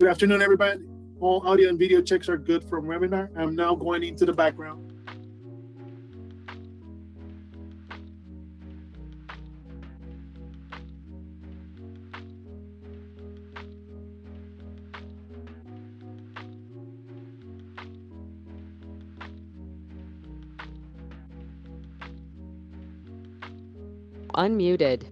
Good afternoon, everybody. All audio and video checks are good from webinar. I'm now going into the background. Unmuted.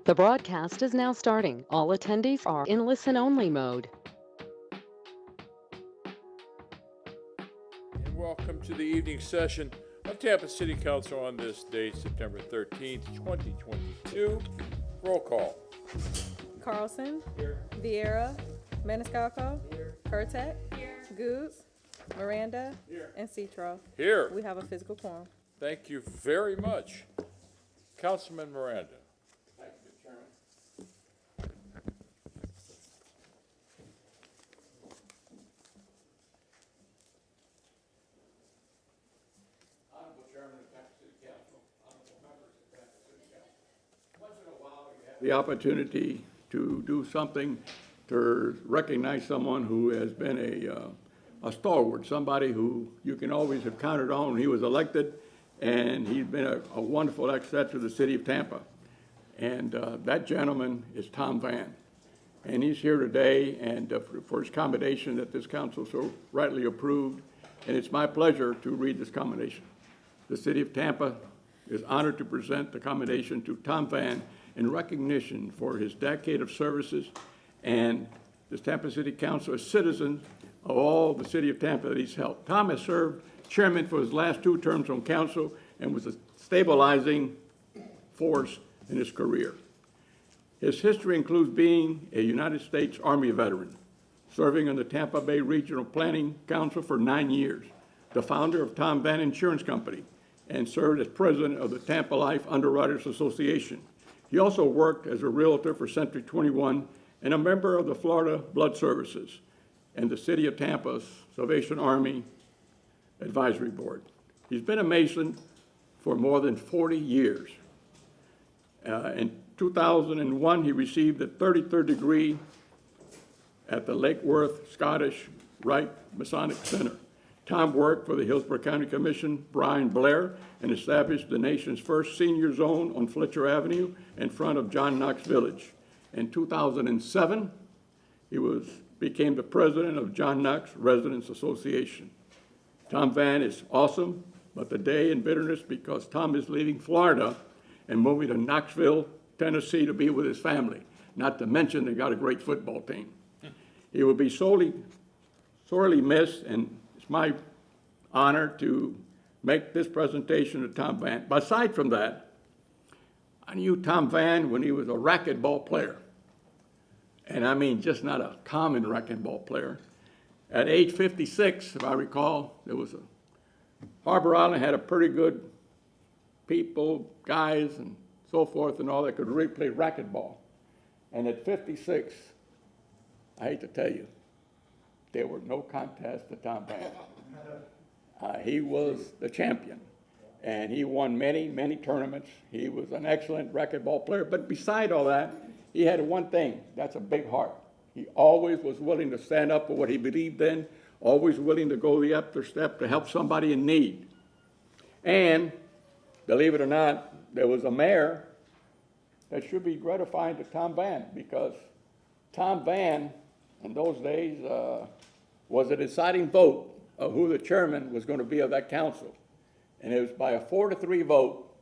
The broadcast is now starting. All attendees are in listen-only mode. And welcome to the evening session of Tampa City Council on this date, September 13th, 2022. Roll call. Carlson. Here. Vieira. Maniscalco. Here. Kurtek. Here. Goods. Miranda. Here. And Citro. Here. We have a physical quorum. Thank you very much. Councilman Miranda. Thank you, Chairman. Honorable Chairman of Tampa City Council, honorable members of Tampa City Council. Once in a while, you have the opportunity to do something to recognize someone who has been a stalwart, somebody who you can always have counted on when he was elected, and he's been a wonderful asset to the city of Tampa. And that gentleman is Tom Van. And he's here today and for his commendation that this council so rightly approved. And it's my pleasure to read this commendation. The city of Tampa is honored to present the commendation to Tom Van in recognition for his decade of services and the Tampa City Council as citizens of all the city of Tampa that he's helped. Tom has served chairman for his last 2 terms on council and was a stabilizing force in his career. His history includes being a United States Army veteran, serving on the Tampa Bay Regional Planning Council for 9 years, the founder of Tom Van Insurance Company, and served as president of the Tampa Life Underwriters Association. He also worked as a realtor for Century 21 and a member of the Florida Blood Services and the City of Tampa's Salvation Army Advisory Board. He's been a Mason for more than 40 years. In 2001, he received a 33rd degree at the Lake Worth Scottish Rite Masonic Center. Tom worked for the Hillsborough County Commission, Brian Blair, and established the nation's first senior zone on Fletcher Avenue in front of John Knox Village. In 2007, he became the president of John Knox Residents Association. Tom Van is awesome, but the day in bitterness because Tom is leaving Florida and moving to Knoxville, Tennessee to be with his family, not to mention they got a great football team. He will be sorely missed, and it's my honor to make this presentation to Tom Van. But aside from that, I knew Tom Van when he was a racquetball player. And I mean, just not a common racquetball player. At age 56, if I recall, Harbor Island had a pretty good people, guys, and so forth and all that could really play racquetball. And at 56, I hate to tell you, there were no contests to Tom Van. He was the champion, and he won many, many tournaments. He was an excellent racquetball player, but beside all that, he had one thing, that's a big heart. He always was willing to stand up for what he believed in, always willing to go the extra step to help somebody in need. And, believe it or not, there was a mayor that should be gratifying to Tom Van, because Tom Van, in those days, was a deciding vote of who the chairman was going to be of that council. And it was by a 4-3 vote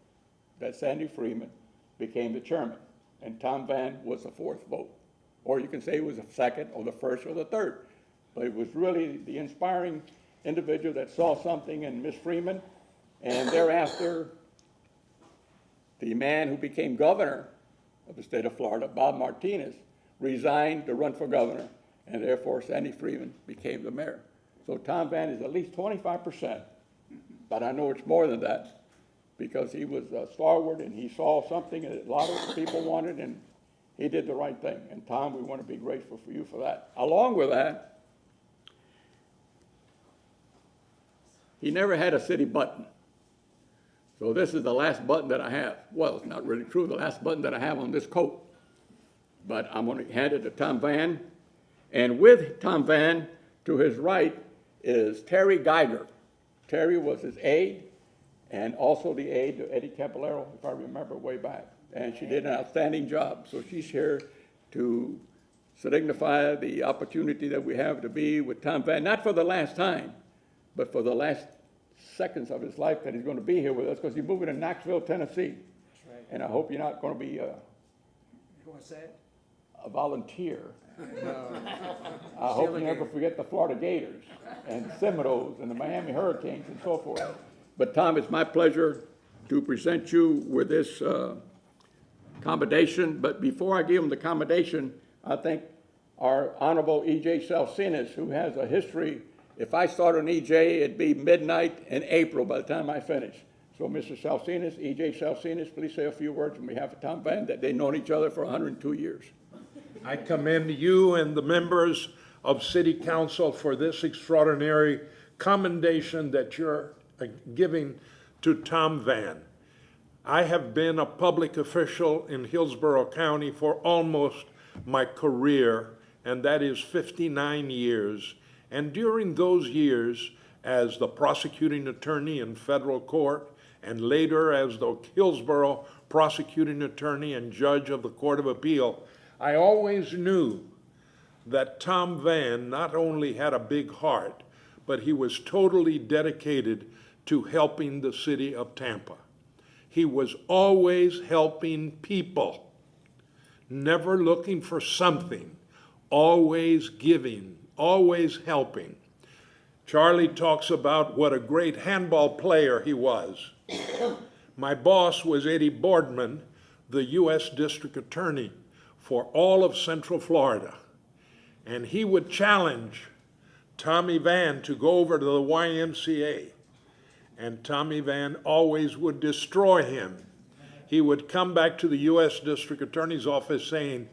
that Sandy Freeman became the chairman. And Tom Van was the fourth vote. Or you can say he was the second or the first or the third. But it was really the inspiring individual that saw something in Miss Freeman. And thereafter, the man who became governor of the state of Florida, Bob Martinez, resigned to run for governor. And therefore, Sandy Freeman became the mayor. So Tom Van is at least 25%. But I know it's more than that, because he was stalwart and he saw something that a lot of people wanted, and he did the right thing. And Tom, we want to be grateful for you for that. Along with that, he never had a city button. So this is the last button that I have. Well, it's not really true, the last button that I have on this coat. But I'm going to hand it to Tom Van. And with Tom Van, to his right, is Terry Geiger. Terry was his aide, and also the aide to Eddie Caballero, if I remember way back. And she did an outstanding job. So she's here to signify the opportunity that we have to be with Tom Van, not for the last time, but for the last seconds of his life that he's going to be here with us, because he's moving to Knoxville, Tennessee. That's right. And I hope you're not going to be You want to say it? a volunteer. No. I hope you never forget the Florida Gators and Seminoles and the Miami Hurricanes and so forth. But Tom, it's my pleasure to present you with this commendation. But before I give him the commendation, I think our Honorable E.J. Salsinas, who has a history, if I start on E.J., it'd be midnight in April by the time I finish. So Mr. Salsinas, E.J. Salsinas, please say a few words on behalf of Tom Van, that they've known each other for 102 years. I commend you and the members of City Council for this extraordinary commendation that you're giving to Tom Van. I have been a public official in Hillsborough County for almost my career, and that is 59 years. And during those years, as the prosecuting attorney in federal court, and later as the Hillsborough prosecuting attorney and judge of the Court of Appeal, I always knew that Tom Van not only had a big heart, but he was totally dedicated to helping the city of Tampa. He was always helping people, never looking for something, always giving, always helping. Charlie talks about what a great handball player he was. My boss was Eddie Boardman, the U.S. District Attorney for all of Central Florida. And he would challenge Tommy Van to go over to the YMCA. And Tommy Van always would destroy him. He would come back to the U.S. District Attorney's Office saying,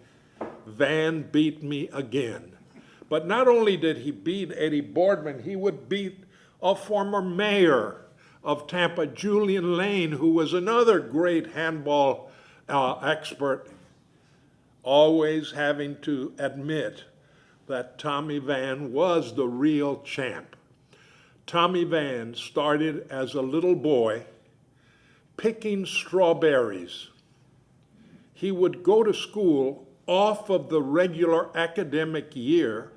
Van beat me again. But not only did he beat Eddie Boardman, he would beat a former mayor of Tampa, Julian Lane, who was another great handball expert, always having to admit that Tommy Van was the real champ. Tommy Van started as a little boy picking strawberries. He would go to school off of the regular academic year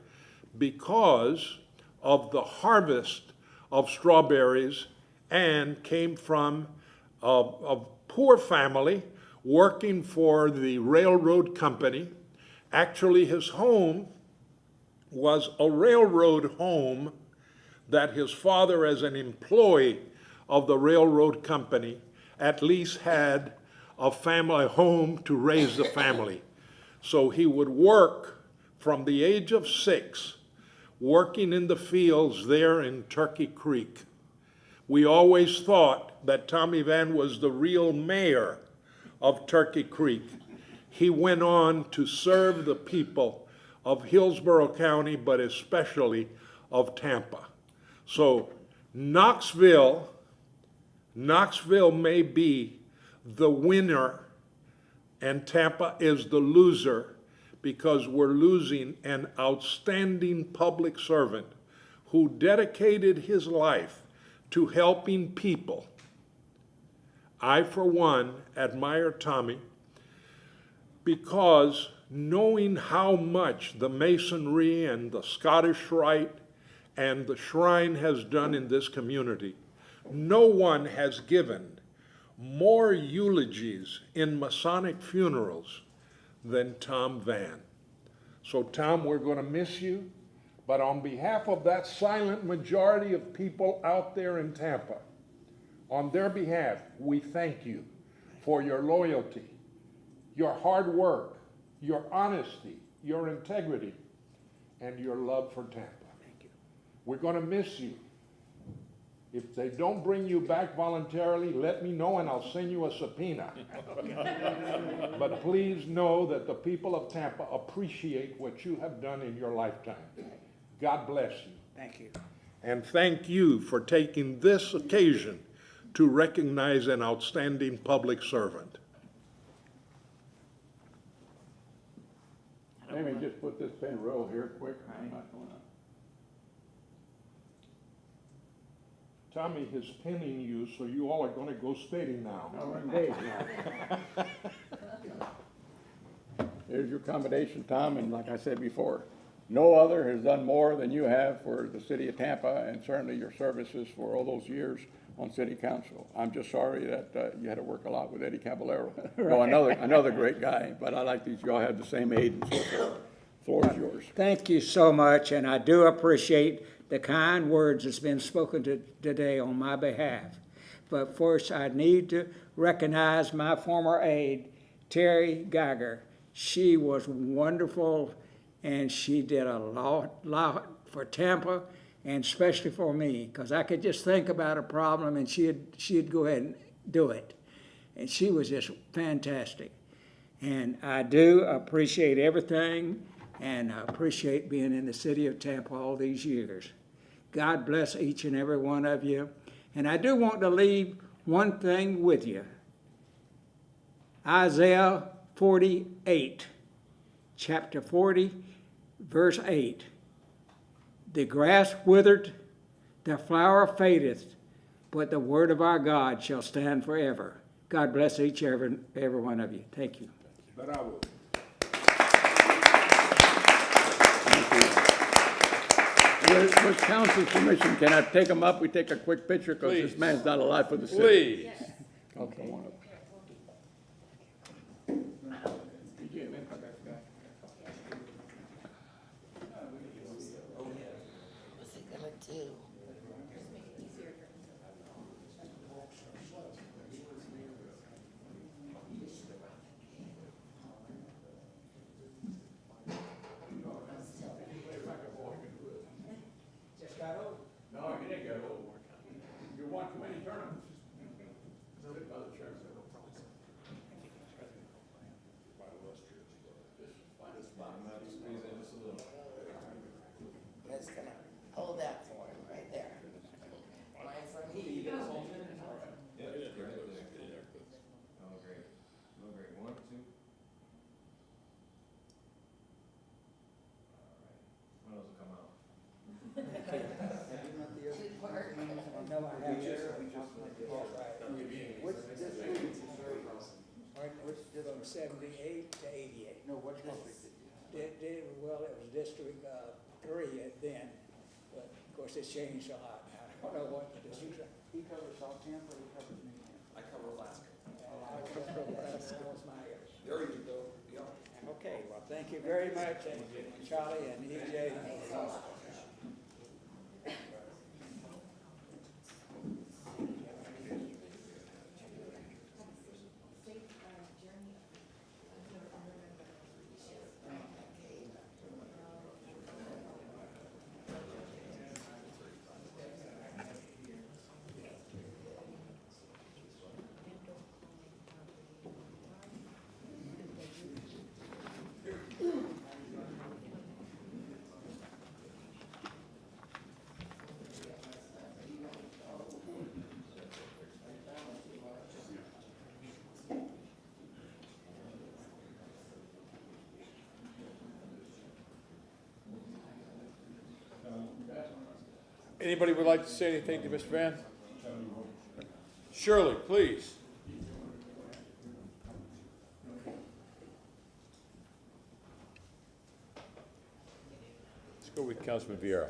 because of the harvest of strawberries, and came from a poor family working for the railroad company. Actually, his home was a railroad home that his father, as an employee of the railroad company, at least had a family home to raise the family. So he would work from the age of 6, working in the fields there in Turkey Creek. We always thought that Tommy Van was the real mayor of Turkey Creek. He went on to serve the people of Hillsborough County, but especially of Tampa. So Knoxville may be the winner and Tampa is the loser, because we're losing an outstanding public servant who dedicated his life to helping people. I, for one, admire Tommy because knowing how much the Masonry and the Scottish Rite and the Shrine has done in this community, no one has given more eulogies in Masonic funerals than Tom Van. So Tom, we're going to miss you, but on behalf of that silent majority of people out there in Tampa, on their behalf, we thank you for your loyalty, your hard work, your honesty, your integrity, and your love for Tampa. Thank you. We're going to miss you. If they don't bring you back voluntarily, let me know and I'll send you a subpoena. But please know that the people of Tampa appreciate what you have done in your lifetime. God bless you. Thank you. And thank you for taking this occasion to recognize an outstanding public servant. Let me just put this pen real here quick. I'm not gonna- Tommy is pinning you, so you all are going to go steady now. Oh, indeed. Here's your commendation, Tom, and like I said before, no other has done more than you have for the city of Tampa, and certainly your services for all those years on city council. I'm just sorry that you had to work a lot with Eddie Caballero. No, another great guy, but I like these, you all have the same age and so forth. Floor is yours. Thank you so much, and I do appreciate the kind words that's been spoken today on my behalf. But first, I need to recognize my former aide, Terry Geiger. She was wonderful, and she did a lot for Tampa, and especially for me, because I could just think about a problem, and she'd go ahead and do it. And she was just fantastic. And I do appreciate everything, and I appreciate being in the city of Tampa all these years. God bless each and every one of you. And I do want to leave one thing with you. Isaiah 48, chapter 40, verse 8. The grass withered, the flower fadeth, but the word of our God shall stand forever. God bless each and every one of you. Thank you. Bravo. With council's permission, can I take them up? We take a quick picture because this Please. man's done a lot for the city. Please. Okay. Come on up. What's he gonna do? want committee tournaments? That's gonna hold that for him right there. My friend, he. Oh, great. Oh, great. 1, 2. All right. What else will come out? Which did on 78 to 88? No, what district did you? Well, it was District 3 then, but of course it's changed a lot now. I don't know what the district. He covers South Tampa, he covers New Tampa. I cover Alaska. That was my area. There you go. Yeah. Okay, well, thank you very much, and Charlie and EJ. Anybody would like to say anything to Mr. Van? Shirley, please. Let's go with Councilman Vieira.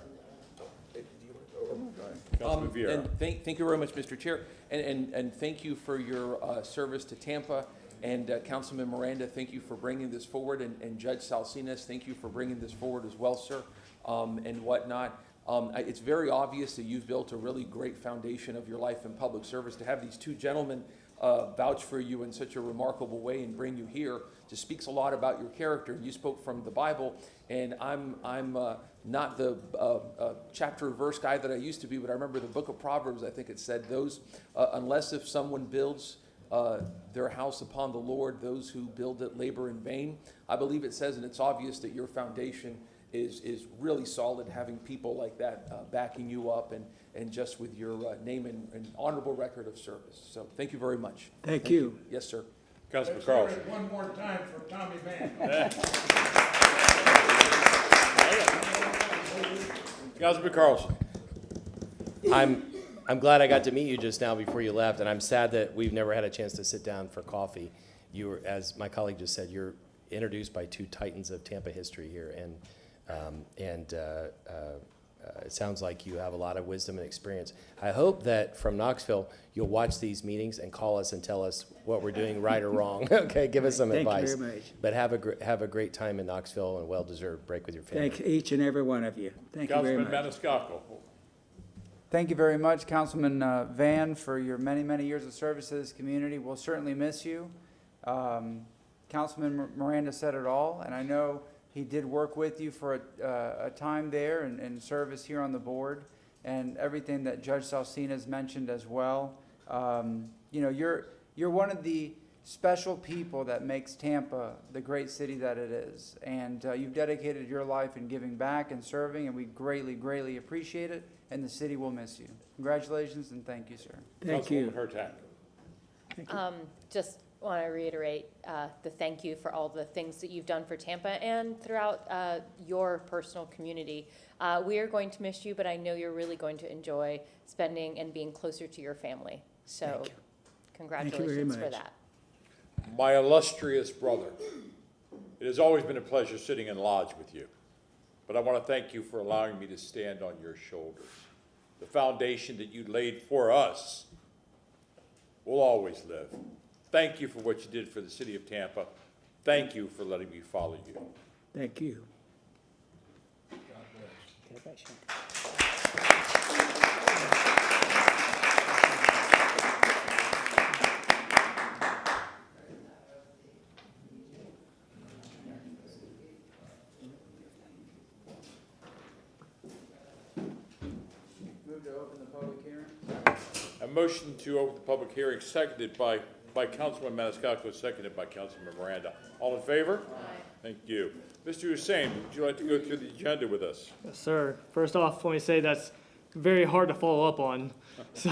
Councilman Vieira. And thank you very much, Mr. Chair, and thank you for your service to Tampa. And Councilman Miranda, thank you for bringing this forward, and Judge Salcinas, thank you for bringing this forward as well, sir, and whatnot. It's very obvious that you've built a really great foundation of your life in public service. To have these two gentlemen vouch for you in such a remarkable way and bring you here just speaks a lot about your character. You spoke from the Bible, and I'm not the chapter verse guy that I used to be, but I remember the book of Proverbs. I think it said those, unless if someone builds their house upon the Lord, those who build it labor in vain. I believe it says, and it's obvious that your foundation is really solid, having people like that backing you up, and just with your name and honorable record of service. So thank you very much. Thank you. Yes, sir. Councilman Carlson. One more time for Tommy Van. Councilman Carlson. I'm glad I got to meet you just now before you left, and I'm sad that we've never had a chance to sit down for coffee. You were, as my colleague just said, you're introduced by two titans of Tampa history here, and it sounds like you have a lot of wisdom and experience. I hope that from Knoxville, you'll watch these meetings and call us and tell us what we're doing right or wrong. Okay, give us some advice. Thank you very much. But have a great time in Knoxville and a well-deserved break with your family. Thank each and every one of you. Thank you very Councilman much. Maniscalco. Thank you very much, Councilman Van, for your many, many years of service to this community. We'll certainly miss you. Councilman Miranda said it all, and I know he did work with you for a time there and service here on the board, and everything that Judge Salcinas mentioned as well. You know, you're one of the special people that makes Tampa the great city that it is, and you've dedicated your life in giving back and serving, and we greatly, greatly appreciate it, and the city will miss you. Congratulations, and thank you, sir. Thank you. Councilwoman Hurtak. Just want to reiterate the thank you for all the things that you've done for Tampa and throughout your personal community. We are going to miss you, but I know you're really going to enjoy spending and being closer to your family. So congratulations for that. My illustrious brother, it has always been a pleasure sitting in lodge with you, but I want to thank you for allowing me to stand on your shoulders. The foundation that you laid for us will always live. Thank you for what you did for the city of Tampa. Thank you for letting me follow you. Thank you. Move to open the public hearing. I motion to open the public hearing, seconded by Councilman Maniscalco, seconded by Councilman Miranda. All in favor? Aye. Thank you. Mr. Hussein, would you like to go through the agenda with us? Yes, sir. First off, let me say that's very hard to follow up on. So,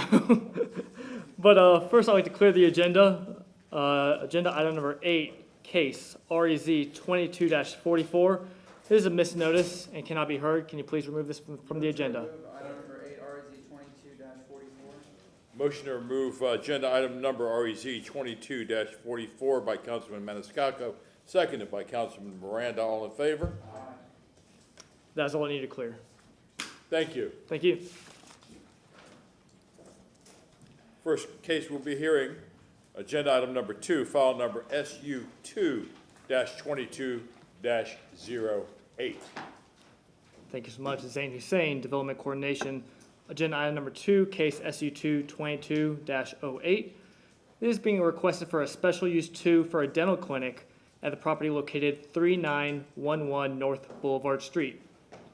but first I'd like to clear the agenda. Agenda item number 8, case REZ 22-44. This is a missed notice and cannot be heard. Can you please remove this from the agenda? Item number 8, RZ 22-44. Motion to remove agenda item number REZ 22-44 by Councilman Maniscalco, seconded by Councilman Miranda. All in favor? Aye. That's all I need to clear. Thank you. Thank you. First case we'll be hearing, agenda item number 2, file number SU 2-22-08. Thank you so much. Zain Hussein, Development Coordination. Agenda item number 2, case SU 2-22-08. This is being requested for a special use 2 for a dental clinic at the property located 3911 North Boulevard Street.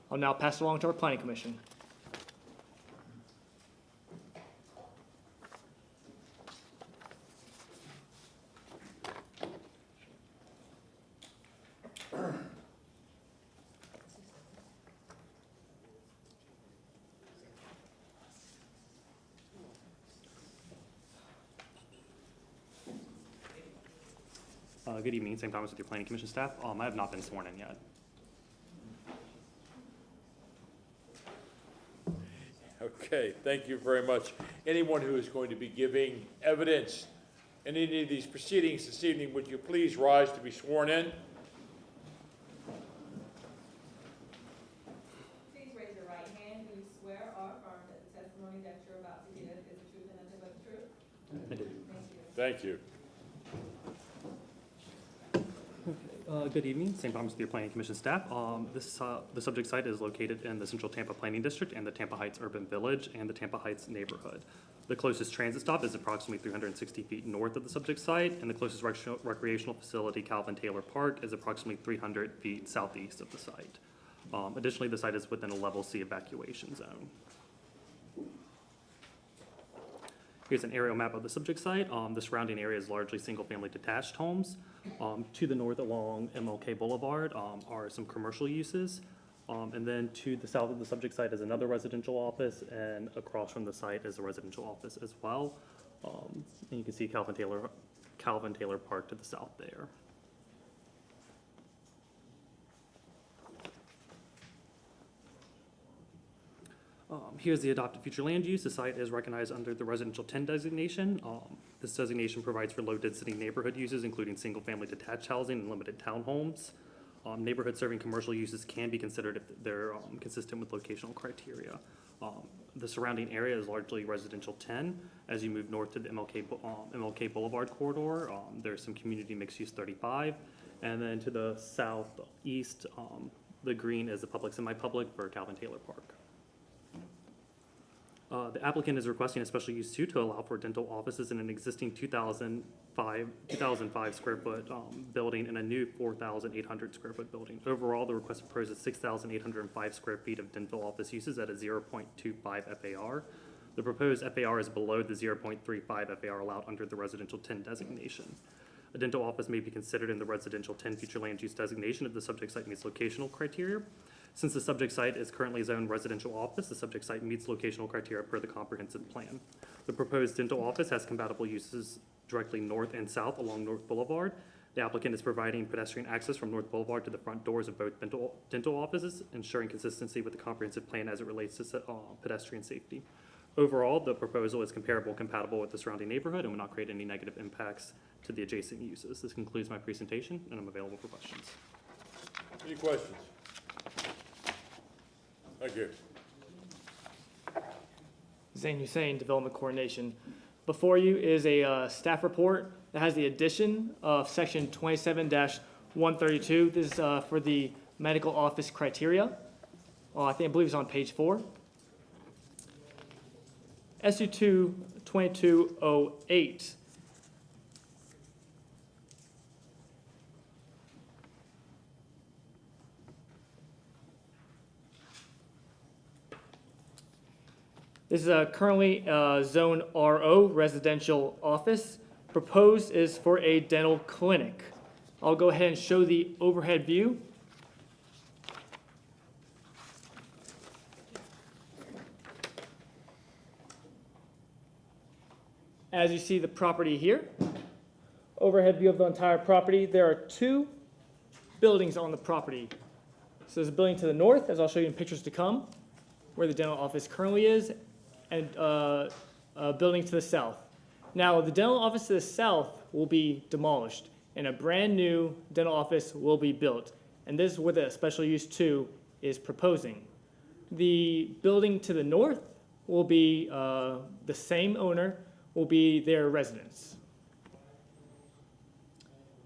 I'll now pass it along to our Planning Commission. Good evening, St. Thomas with your Planning Commission staff. I have not been sworn in yet. Okay, thank you very much. Anyone who is going to be giving evidence in any of these proceedings this evening, would you please rise to be sworn in? Please raise your right hand. Do you swear or affirm that the testimony that you're about to give is the truth and nothing but the truth? I do. Thank you. Good evening, St. Thomas with your Planning Commission staff. The subject site is located in the Central Tampa Planning District and the Tampa Heights Urban Village and the Tampa Heights neighborhood. The closest transit stop is approximately 360 feet north of the subject site, and the closest recreational facility, Calvin Taylor Park, is approximately 300 feet southeast of the site. Additionally, the site is within a level C evacuation zone. Here's an aerial map of the subject site. The surrounding area is largely single-family detached homes. To the north along MLK Boulevard are some commercial uses. And then to the south of the subject site is another residential office, and across from the site is a residential office as well. And you can see Calvin Taylor Park to the south there. Here's the adopted future land use. The site is recognized under the residential 10 designation. This designation provides for low-density neighborhood uses, including single-family detached housing and limited townhomes. Neighborhood serving commercial uses can be considered if they're consistent with locational criteria. The surrounding area is largely residential 10. As you move north to the MLK Boulevard corridor, there's some community mixed use 35. And then to the southeast, the green is the public semi-public for Calvin Taylor Park. The applicant is requesting a special use 2 to allow for dental offices in an existing 2005 square foot building and a new 4,800 square foot building. Overall, the request proposes 6,805 square feet of dental office uses at a 0.25 FAR. The proposed FAR is below the 0.35 FAR allowed under the residential 10 designation. A dental office may be considered in the residential 10 future land use designation if the subject site meets locational criteria. Since the subject site is currently zoned residential office, the subject site meets locational criteria per the comprehensive plan. The proposed dental office has compatible uses directly north and south along North Boulevard. The applicant is providing pedestrian access from North Boulevard to the front doors of both dental offices, ensuring consistency with the comprehensive plan as it relates to pedestrian safety. Overall, the proposal is compatible with the surrounding neighborhood and will not create any negative impacts to the adjacent uses. This concludes my presentation, and I'm available for questions. Any questions? Thank you. Zain Hussein, Development Coordination. Before you is a staff report that has the addition of section 27-132. This is for the medical office criteria. I believe it's on page 4. SU 2-2208. This is currently Zone RO residential office. Proposed is for a dental clinic. I'll go ahead and show the overhead view. As you see the property here, overhead view of the entire property. There are two buildings on the property. So there's a building to the north, as I'll show you in pictures to come, where the dental office currently is, and a building to the south. Now, the dental office to the south will be demolished, and a brand-new dental office will be built. And this is what the special use 2 is proposing. The building to the north will be the same owner, will be their residence.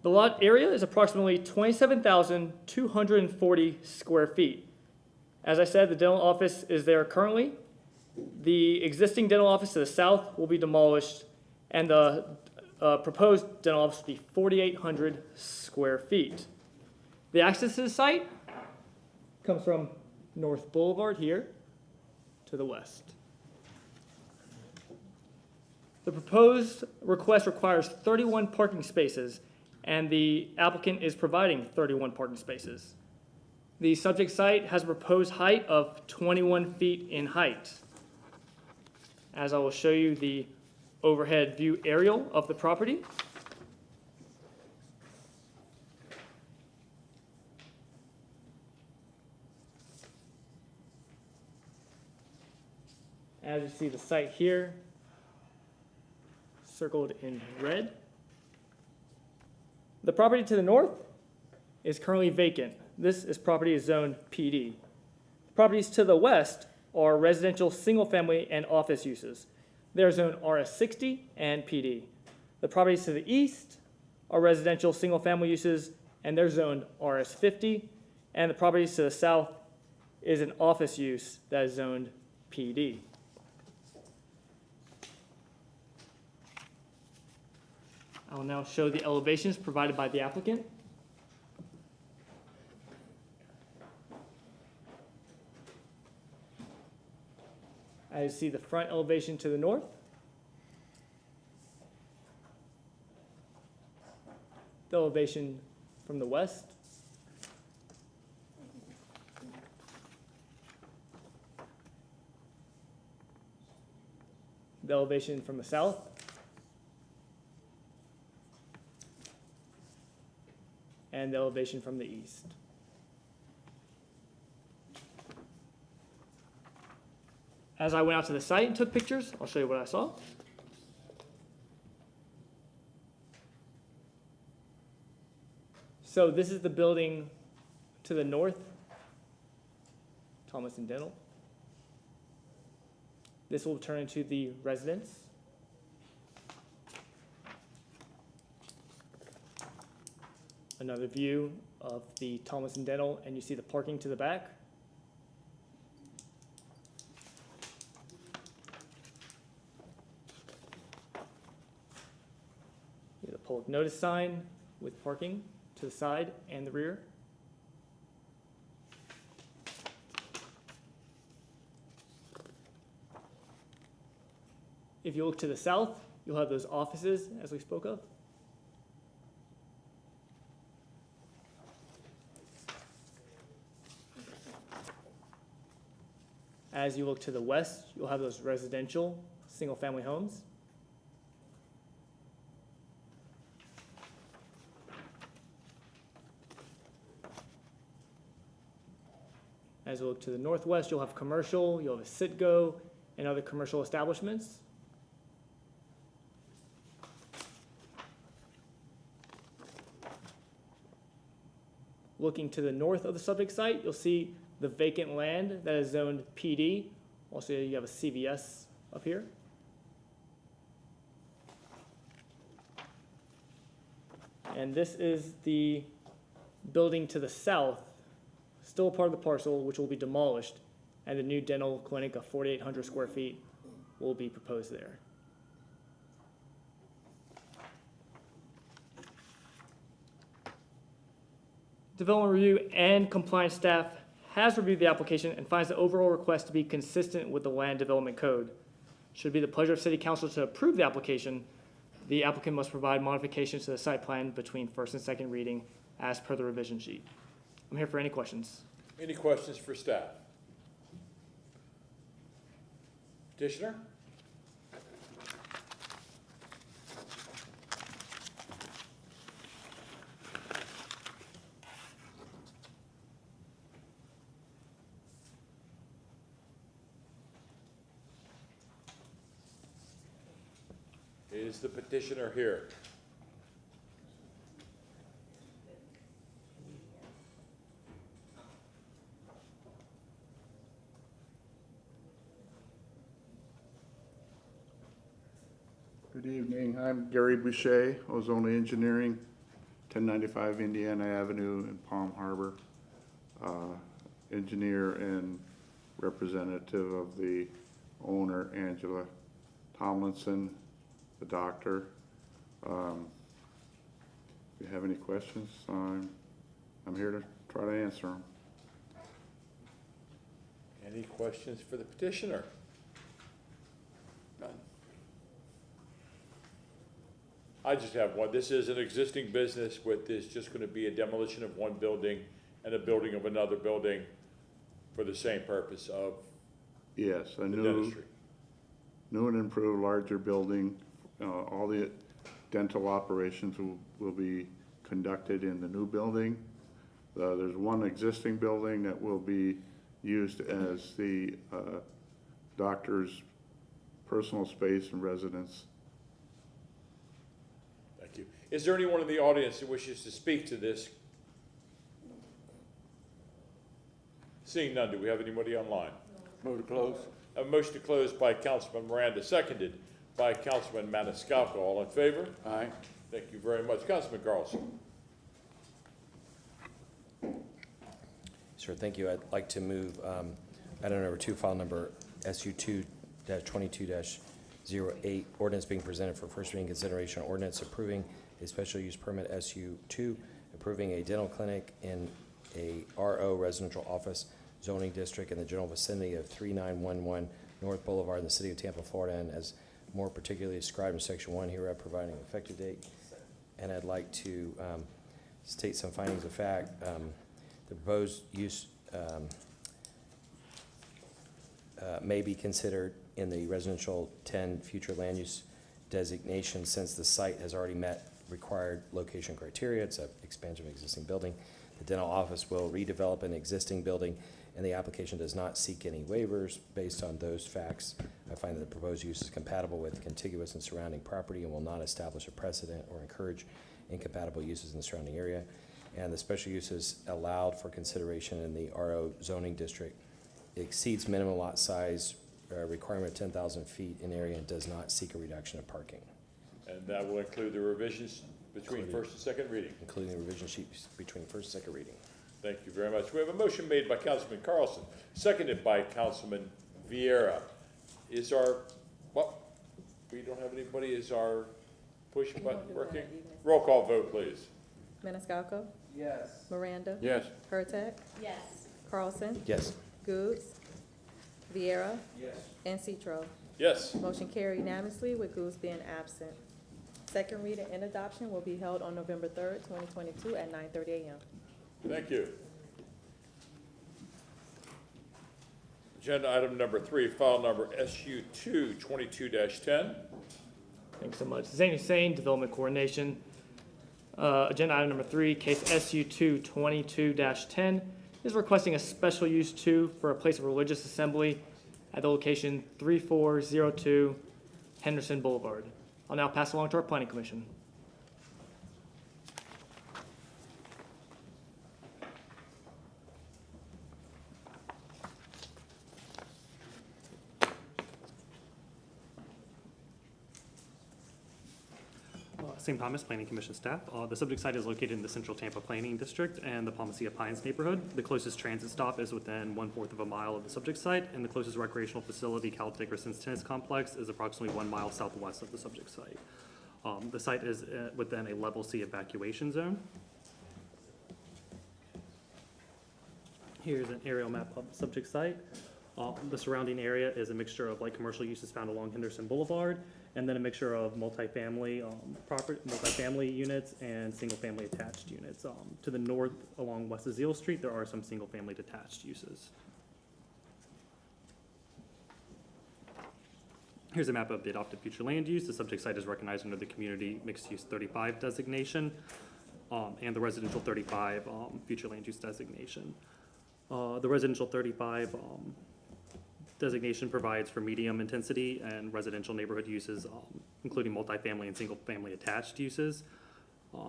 The lot area is approximately 27,240 square feet. As I said, the dental office is there currently. The existing dental office to the south will be demolished, and the proposed dental office will be 4,800 square feet. The access to the site comes from North Boulevard here to the west. The proposed request requires 31 parking spaces, and the applicant is providing 31 parking spaces. The subject site has a proposed height of 21 feet in height. As I will show you the overhead view aerial of the property. As you see the site here, circled in red. The property to the north is currently vacant. This property is zoned PD. The properties to the west are residential, single-family, and office uses. They're zoned RS60 and PD. The properties to the east are residential, single-family uses, and they're zoned RS50. And the properties to the south is an office use that is zoned PD. I will now show the elevations provided by the applicant. I see the front elevation to the north. The elevation from the west. The elevation from the south. And the elevation from the east. As I went out to the site and took pictures, I'll show you what I saw. So this is the building to the north, Thomas and Dental. This will turn into the residence. Another view of the Thomas and Dental, and you see the parking to the back. The public notice sign with parking to the side and the rear. If you look to the south, you'll have those offices as we spoke of. As you look to the west, you'll have those residential single-family homes. As you look to the northwest, you'll have commercial, you'll have a Citgo, and other commercial establishments. Looking to the north of the subject site, you'll see the vacant land that is zoned PD. Also, you have a CVS up here. And this is the building to the south, still a part of the parcel, which will be demolished, and the new dental clinic of 4,800 square feet will be proposed there. Development review and compliance staff has reviewed the application and finds the overall request to be consistent with the land development code. Should it be the pleasure of City Council to approve the application, the applicant must provide modifications to the site plan between first and second reading as per the revision sheet. I'm here for any questions. Any questions for staff? Petitioner? Is the petitioner here? Good evening. I'm Gary Boucher, Ozona Engineering, 1095 Indiana Avenue in Palm Harbor. Engineer and representative of the owner, Angela Tomlinson, the doctor. If you have any questions, I'm here to try to answer them. Any questions for the petitioner? None. I just have one. This is an existing business with this just going to be a demolition of one building and a building of another building for the same purpose of Yes, a the new dentistry. and improved larger building. All the dental operations will be conducted in the new building. There's one existing building that will be used as the doctor's personal space and residence. Thank you. Is there anyone in the audience who wishes to speak to this? Seeing none, do we have anybody online? Move to close. A motion to close by Councilman Miranda, seconded by Councilman Maniscalco. All in favor? Aye. Thank you very much. Councilman Carlson. Sure, thank you. I'd like to move item number 2, file number SU2-22-08, ordinance being presented for first reading consideration, ordinance approving a special use permit SU2, approving a dental clinic in a RO residential office zoning district in the general vicinity of 3911 North Boulevard in the city of Tampa, Florida, and as more particularly described in section 1 hereby providing an effective date. And I'd like to state some findings of fact. The proposed use may be considered in the residential 10 future land use designation since the site has already met required location criteria. It's an expansion of existing building. The dental office will redevelop an existing building, and the application does not seek any waivers. Based on those facts, I find that the proposed use is compatible with contiguous and surrounding property and will not establish a precedent or encourage incompatible uses in the surrounding area. And the special uses allowed for consideration in the RO zoning district exceeds minimum lot size requirement of 10,000 feet in area and does not seek a reduction of parking. And that will include the revisions between first and second reading. Including the revision sheets between first and second reading. Thank you very much. We have a motion made by Councilman Carlson, seconded by Councilman Vieira. Is our, we don't have anybody, is our push button working? Roll call vote, please. Maniscalco? Yes. Miranda? Yes. Hurtak? Yes. Carlson? Yes. Goods? Vieira? Yes. And Citro. Yes. Motion carried unanimously with Goods being absent. Second reading and adoption will be held on November 3rd, 2022 at 9:30 a.m. Thank you. Agenda item number 3, file number SU2 22-10. Thanks so much. Zane Hussein, Development Coordination. Agenda item number 3, case SU2 22-10 is requesting a special use 2 for a place of religious assembly at the location 3402 Henderson Boulevard. I'll now pass along to our Planning Commission. St. Thomas Planning Commission staff. The subject site is located in the Central Tampa Planning District and the Palmacia Pines neighborhood. The closest transit stop is within 1/4 of a mile of the subject site, and the closest recreational facility, Cal Dickerson's Tennis Complex, is approximately 1 mile southwest of the subject site. The site is within a level C evacuation zone. Here's an aerial map of the subject site. The surrounding area is a mixture of light commercial uses found along Henderson Boulevard, and then a mixture of multifamily units and single-family attached units. To the north along West Azeel Street, there are some single-family detached uses. Here's a map of the adopted future land use. The subject site is recognized under the Community Mixed Use 35 designation, and the Residential 35 future land use designation. The Residential 35 designation provides for medium intensity and residential neighborhood uses, including multifamily and single-family attached uses,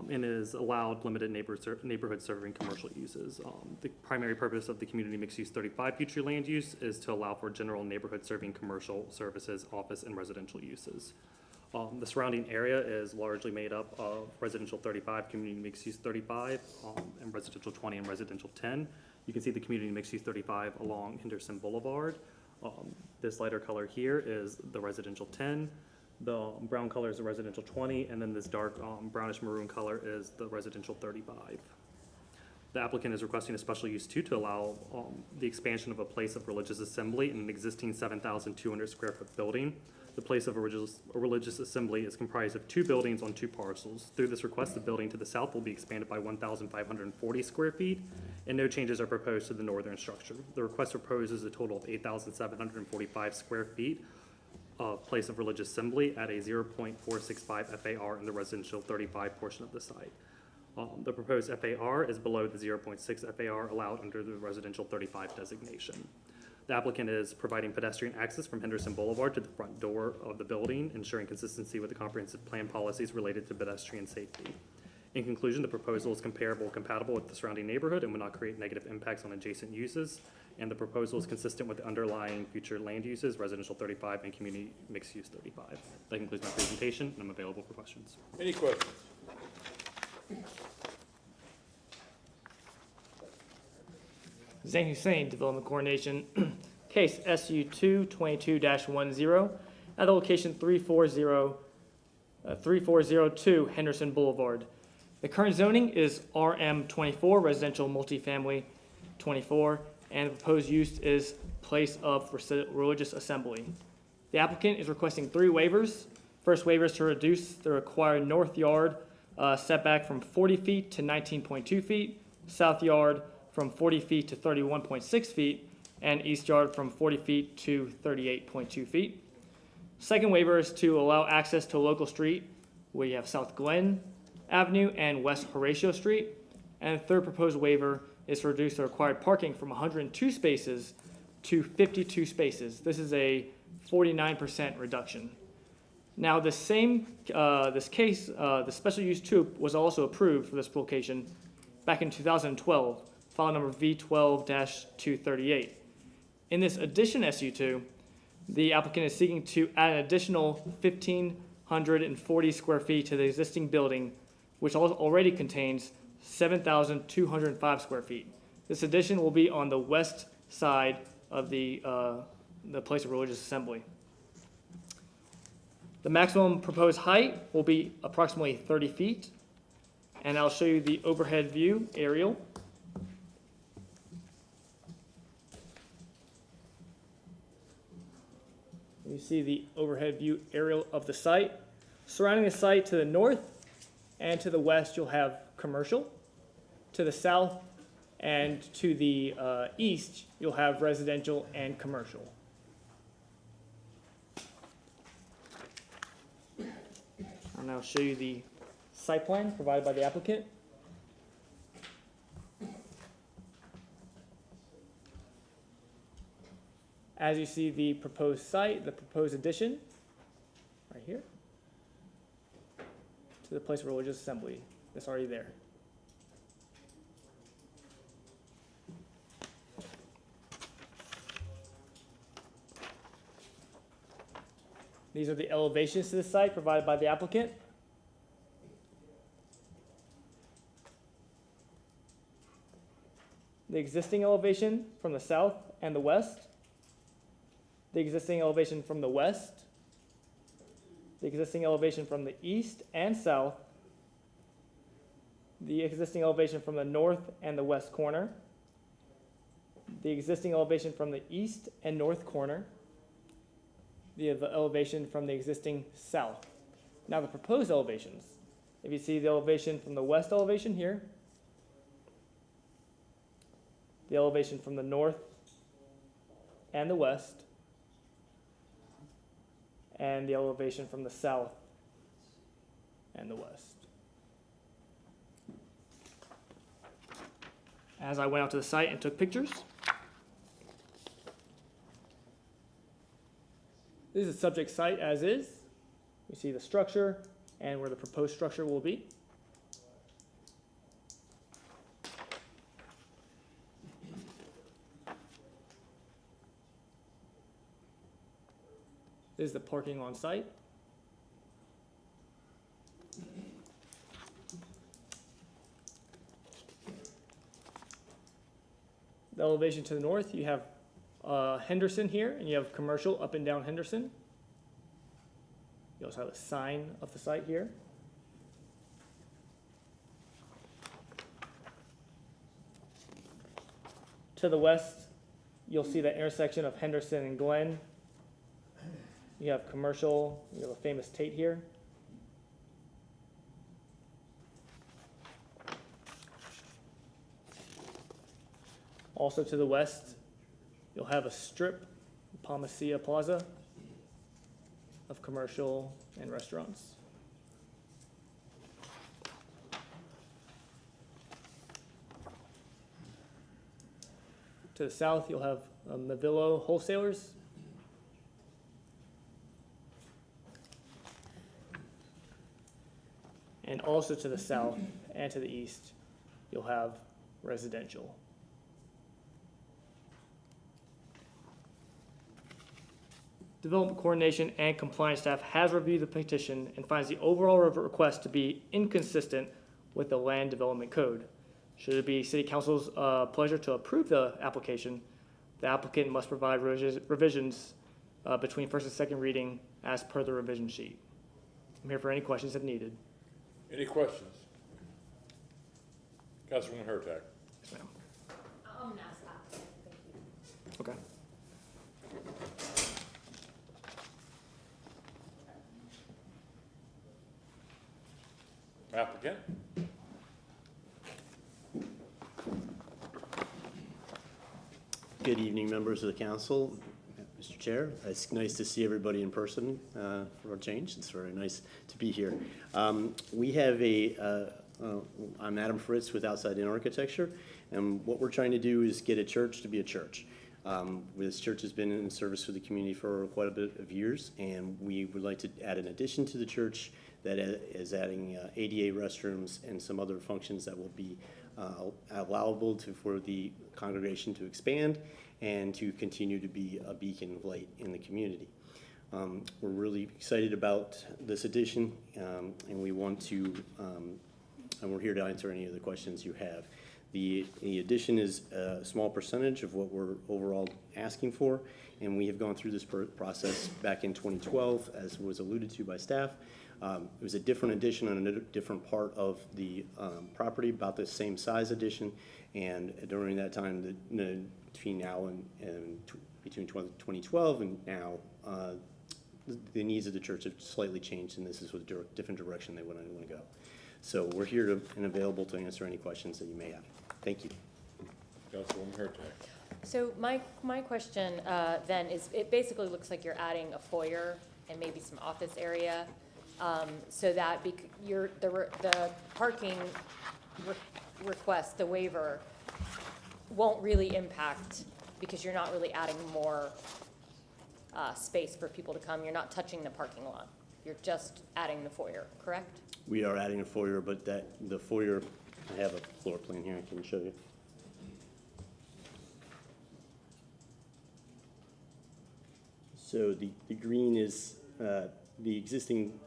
and is allowed limited neighborhood serving commercial uses. The primary purpose of the Community Mixed Use 35 future land use is to allow for general neighborhood serving commercial services, office, and residential uses. The surrounding area is largely made up of Residential 35, Community Mixed Use 35, and Residential 20 and Residential 10. You can see the Community Mixed Use 35 along Henderson Boulevard. This lighter color here is the Residential 10. The brown color is the Residential 20, and then this dark brownish maroon color is the Residential 35. The applicant is requesting a special use 2 to allow the expansion of a place of religious assembly in an existing 7,200 square foot building. The place of a religious assembly is comprised of 2 buildings on 2 parcels. Through this request, the building to the south will be expanded by 1,540 square feet, and no changes are proposed to the northern structure. The request proposes a total of 8,745 square feet of place of religious assembly at a 0.465 FAR in the Residential 35 portion of the site. The proposed FAR is below the 0.6 FAR allowed under the Residential 35 designation. The applicant is providing pedestrian access from Henderson Boulevard to the front door of the building, ensuring consistency with the comprehensive plan policies related to pedestrian safety. In conclusion, the proposal is compatible with the surrounding neighborhood and will not create negative impacts on adjacent uses. And the proposal is consistent with the underlying future land uses, Residential 35 and Community Mixed Use 35. That concludes my presentation, and I'm available for questions. Any questions? Zane Hussein, Development Coordination, case SU 222-10, at the location 3402 Henderson Boulevard. The current zoning is RM24, Residential Multifamily 24, and the proposed use is place of religious assembly. The applicant is requesting 3 waivers. First waiver is to reduce the required north yard setback from 40 feet to 19.2 feet, south yard from 40 feet to 31.6 feet, and east yard from 40 feet to 38.2 feet. Second waiver is to allow access to a local street where you have South Glen Avenue and West Horatio Street. And the third proposed waiver is to reduce the required parking from 102 spaces to 52 spaces. This is a 49% reduction. Now, the special use 2 was also approved for this location back in 2012, file number V12-238. In this addition SU2, the applicant is seeking to add an additional 1,540 square feet to the existing building, which already contains 7,205 square feet. This addition will be on the west side of the place of religious assembly. The maximum proposed height will be approximately 30 feet, and I'll show you the overhead view aerial. You see the overhead view aerial of the site. Surrounding the site to the north and to the west, you'll have commercial. To the south and to the east, you'll have residential and commercial. I'll now show you the site plan provided by the applicant. As you see the proposed site, the proposed addition, right here, to the place of religious assembly that's already there. These are the elevations to the site provided by the applicant. The existing elevation from the south and the west. The existing elevation from the west. The existing elevation from the east and south. The existing elevation from the north and the west corner. the existing elevation from the east and north corner, the elevation from the existing south. Now the proposed elevations. If you see the elevation from the west elevation here, the elevation from the north and the west, and the elevation from the south and the west. As I went out to the site and took pictures, this is the subject site as is. You see the structure and where the proposed structure will be. This is the parking on site. The elevation to the north, you have Henderson here, and you have commercial up and down Henderson. You also have a sign of the site here. To the west, you'll see the intersection of Henderson and Glen. You have commercial, you have a famous Tate here. Also to the west, you'll have a strip, Palmacia Plaza, of commercial and restaurants. To the south, you'll have Mavillo Wholesalers. And also to the south and to the east, you'll have residential. Development Coordination and Compliance staff has reviewed the petition and finds the overall request to be inconsistent with the Land Development Code. Should it be City Council's pleasure to approve the application, the applicant must provide revisions between first and second reading as per the revision sheet. I'm here for any questions if needed. Any questions? Councilwoman Hurtak. Yes, ma'am. I'm gonna ask that. Thank you. Okay. Applicant? Good evening, members of the council, Mr. Chair. It's nice to see everybody in person for a change. It's very nice to be here. We have I'm Adam Fritz with Outside In Architecture, and what we're trying to do is get a church to be a church. This church has been in service for the community for quite a bit of years, and we would like to add an addition to the church that is adding ADA restrooms and some other functions that will be allowable for the congregation to expand and to continue to be a beacon of light in the community. We're really excited about this addition, and we want to, and we're here to answer any of the questions you have. The addition is a small percentage of what we're overall asking for, and we have gone through this process back in 2012, as was alluded to by staff. It was a different addition on a different part of the property, about the same size addition, and during that time, between now and between 2012 and now, the needs of the church have slightly changed, and this is a different direction they want to go. So we're here and available to answer any questions that you may have. Thank you. Councilwoman Hurtak. So my question then is, it basically looks like you're adding a foyer and maybe some office area, so that the parking request, the waiver, won't really impact, because you're not really adding more space for people to come. You're not touching the parking lot. You're just adding the foyer, correct? We are adding a foyer, but the foyer, I have a floor plan here I can show you. So the green is the existing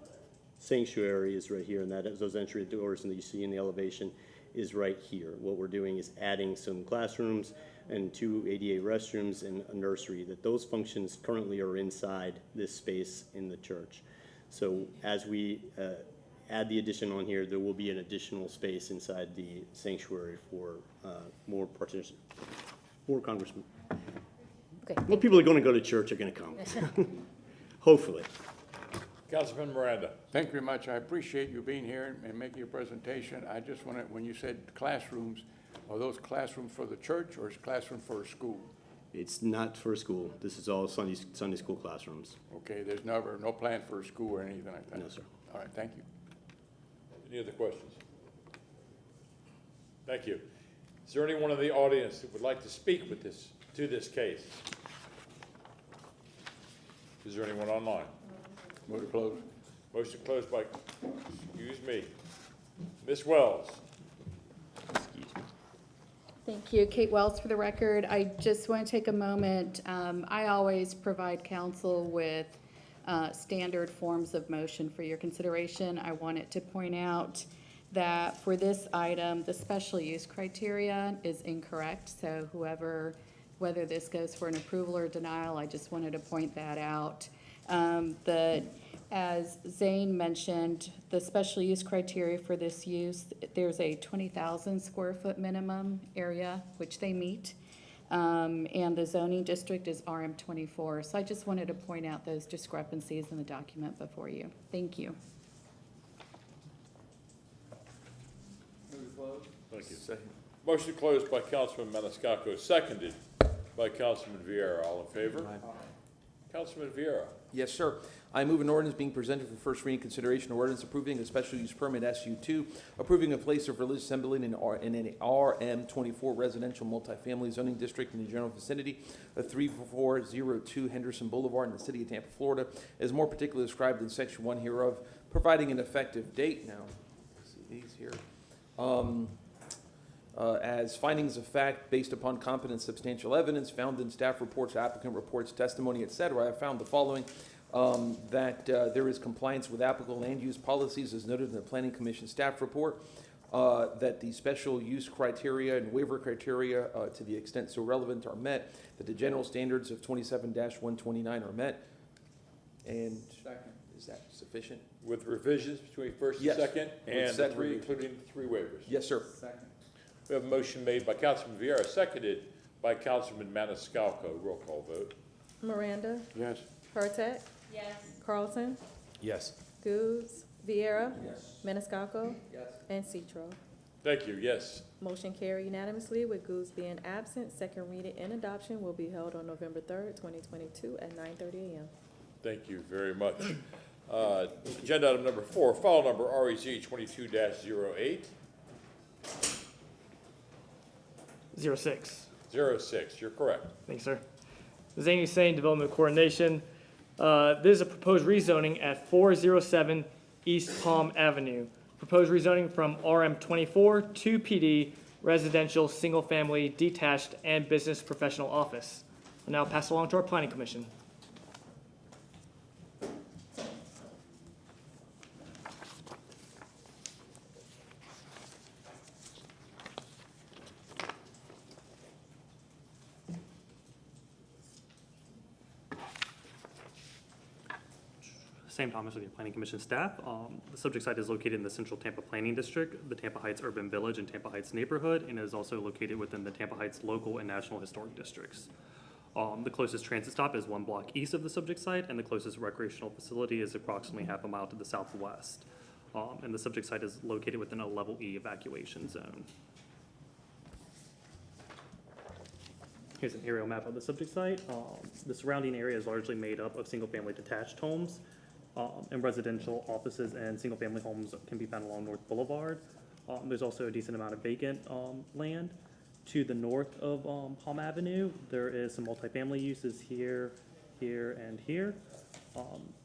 sanctuary is right here, and those entry doors that you see in the elevation is right here. What we're doing is adding some classrooms and 2 ADA restrooms and a nursery. That those functions currently are inside this space in the church. So as we add the addition on here, there will be an additional space inside the sanctuary for more Or Congressman. Okay, Well, people are going to go to church are going to come. Hopefully. Councilman Miranda. Thank you very much. I appreciate you being here and making your presentation. I just wanted, when you said classrooms, are those classrooms for the church or is classroom for a school? It's not for school. This is all Sunday school classrooms. Okay, there's never, no plan for a school or anything like that? No, sir. All right, thank you. Any other questions? Thank you. Is there anyone in the audience that would like to speak to this case? Is there anyone online? Move to close. Motion closed by, excuse me, Ms. Wells. Thank you. Kate Wells for the record. I just want to take a moment. I always provide council with standard forms of motion for your consideration. I wanted to point out that for this item, the special use criteria is incorrect. So whether this goes for an approval or denial, I just wanted to point that out. As Zane mentioned, the special use criteria for this use, there's a 20,000 square foot minimum area, which they meet. And the zoning district is RM24. So I just wanted to point out those discrepancies in the document before you. Thank you. Thank you. Motion closed by Councilman Maniscalco, seconded by Councilman Vieira. All in favor? Councilman Vieira. Yes, sir. I move an ordinance being presented for first reading consideration, an ordinance approving a special use permit SU2, approving a place of religious assembly in an RM24 residential multifamily zoning district in the general vicinity of 3402 Henderson Boulevard in the city of Tampa, Florida, as more particularly described in section 1 hereof, providing an effective date. Now, see these here. As findings of fact based upon competent substantial evidence found in staff reports, applicant reports, testimony, etc., I have found the following. That there is compliance with applicable land use policies as noted in the Planning Commission staff report, that the special use criteria and waiver criteria to the extent so relevant are met, that the general standards of 27-129 are met. And is that sufficient? With revisions between first and Yes. second, With and second three, revision. including three waivers. Yes, sir. We have a motion made by Councilman Vieira, seconded by Councilman Maniscalco. Roll call vote. Miranda, Yes. Hurtak, Yes. Carlson, Yes. Goos, Vieira, Yes. Maniscalco, Yes. and Citro. Thank you. Yes. Motion carried unanimously with Goos being absent. Second reading and adoption will be held on November 3rd, 2022 at 9:30 a.m. Thank you very much. Agenda item number 4, file number REZ 22-08. 06. 06, you're correct. Thanks, sir. Zane Hussein, Development Coordination. This is a proposed rezoning at 407 East Palm Avenue. Proposed rezoning from RM24 to PD, residential, single-family, detached, and business professional office. I'll now pass along to our Planning Commission. Sam Thomas with the Planning Commission staff. The subject site is located in the Central Tampa Planning District, the Tampa Heights Urban Village and Tampa Heights neighborhood, and is also located within the Tampa Heights Local and National Historic Districts. The closest transit stop is 1 block east of the subject site, and the closest recreational facility is approximately half a mile to the southwest. And the subject site is located within a Level E evacuation zone. Here's an aerial map of the subject site. The surrounding area is largely made up of single-family detached homes, and residential offices and single-family homes can be found along North Boulevard. There's also a decent amount of vacant land. To the north of Palm Avenue, there is some multifamily uses here, here, and here.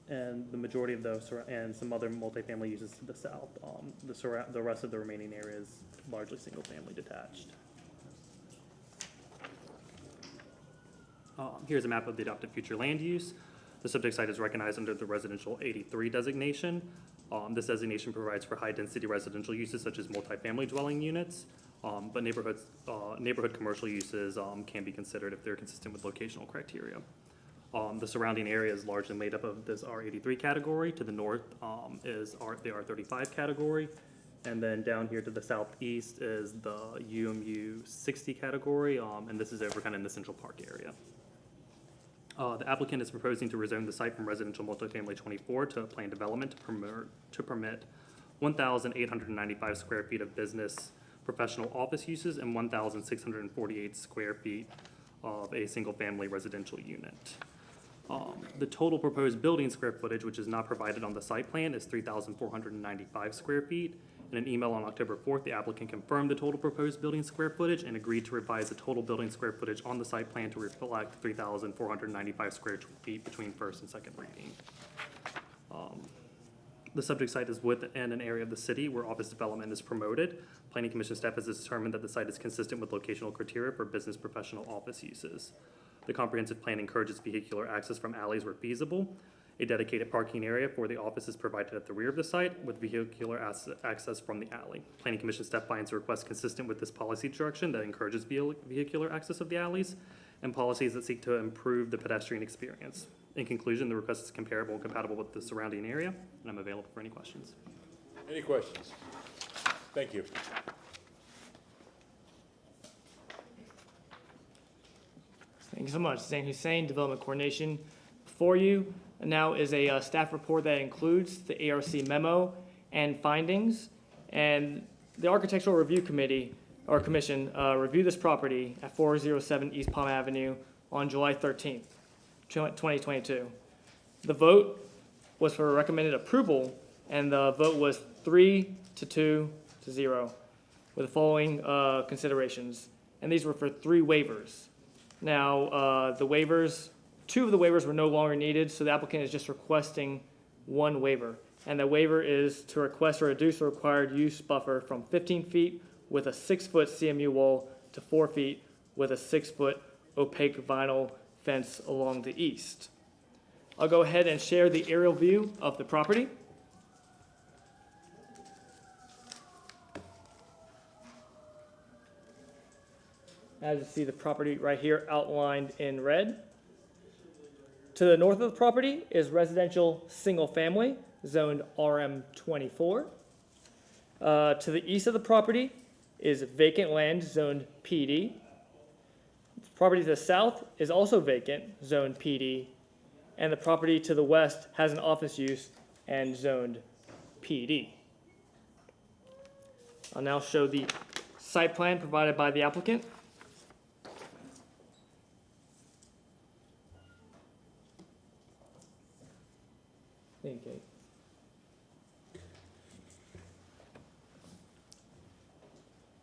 And the majority of those, and some other multifamily uses to the south. The rest of the remaining area is largely single-family detached. Here's a map of the adopted future land use. The subject site is recognized under the residential 83 designation. This designation provides for high-density residential uses such as multifamily dwelling units, but neighborhood commercial uses can be considered if they're consistent with locational criteria. The surrounding area is largely made up of this R83 category. To the north is the R35 category. And then down here to the southeast is the UMU 60 category, and this is over kind of in the Central Park area. The applicant is proposing to rezone the site from residential multifamily 24 to planned development to permit 1,895 square feet of business professional office uses and 1,648 square feet of a single-family residential unit. The total proposed building square footage, which is not provided on the site plan, is 3,495 square feet. In an email on October 4th, the applicant confirmed the total proposed building square footage and agreed to revise the total building square footage on the site plan to reflect 3,495 square feet between first and second reading. The subject site is within an area of the city where office development is promoted. Planning Commission staff has determined that the site is consistent with locational criteria for business professional office uses. The comprehensive plan encourages vehicular access from alleys where feasible. A dedicated parking area for the office is provided at the rear of the site with vehicular access from the alley. Planning Commission staff finds the request consistent with this policy direction that encourages vehicular access of the alleys and policies that seek to improve the pedestrian experience. In conclusion, the request is comparable and compatible with the surrounding area, and I'm available for any questions. Any questions? Thank you. Thank you so much. Zane Hussein, Development Coordination. Before you now is a staff report that includes the ARC memo and findings. And the Architectural Review Committee, or Commission, reviewed this property at 407 East Palm Avenue on July 13th, 2022. The vote was for recommended approval, and the vote was 3 to 2 to 0 with the following considerations. And these were for 3 waivers. Now, the waivers, 2 of the waivers were no longer needed, so the applicant is just requesting 1 waiver. And the waiver is to request or reduce the required use buffer from 15 feet with a 6-foot CMU wall to 4 feet with a 6-foot opaque vinyl fence along the east. I'll go ahead and share the aerial view of the property. As you see the property right here outlined in red. To the north of the property is residential single family, zoned RM24. To the east of the property is vacant land, zoned PD. The property to the south is also vacant, zoned PD. And the property to the west has an office use and zoned PD. I'll now show the site plan provided by the applicant. Thank you, Kate.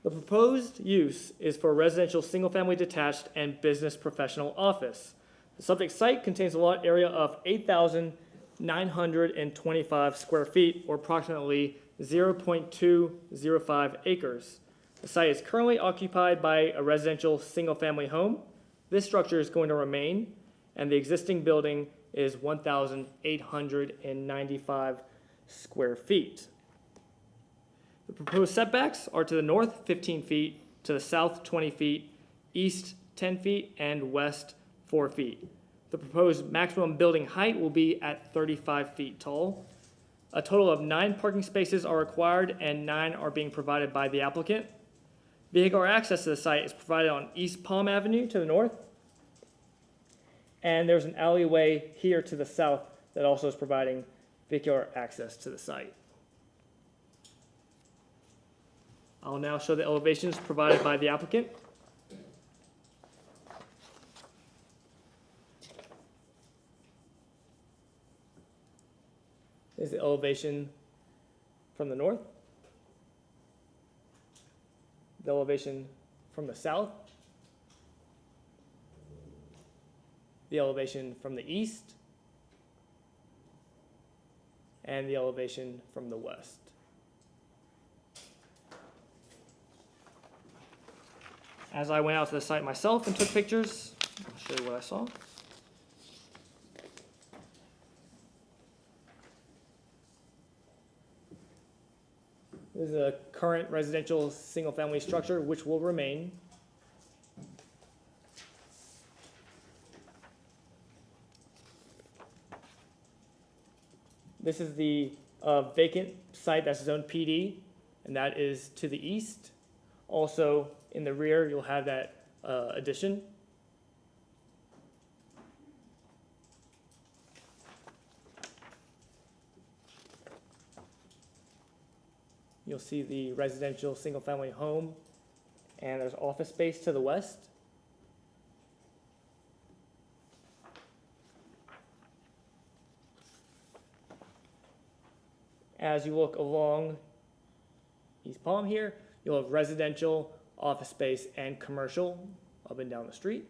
The proposed use is for residential single-family detached and business professional office. The subject site contains a lot area of 8,925 square feet, or approximately 0.205 acres. The site is currently occupied by a residential single-family home. This structure is going to remain, and the existing building is 1,895 square feet. The proposed setbacks are to the north 15 feet, to the south 20 feet, east 10 feet, and west 4 feet. The proposed maximum building height will be at 35 feet tall. A total of 9 parking spaces are required and 9 are being provided by the applicant. Vehicular access to the site is provided on East Palm Avenue to the north. And there's an alleyway here to the south that also is providing vehicular access to the site. I'll now show the elevations provided by the applicant. This is the elevation from the north, the elevation from the south, the elevation from the east, and the elevation from the west. As I went out to the site myself and took pictures, I'll show you what I saw. This is a current residential single-family structure which will remain. This is the vacant site that's zoned PD, and that is to the east. Also, in the rear, you'll have that addition. You'll see the residential single-family home, and there's office space to the west. As you look along East Palm here, you'll have residential, office space, and commercial up and down the street.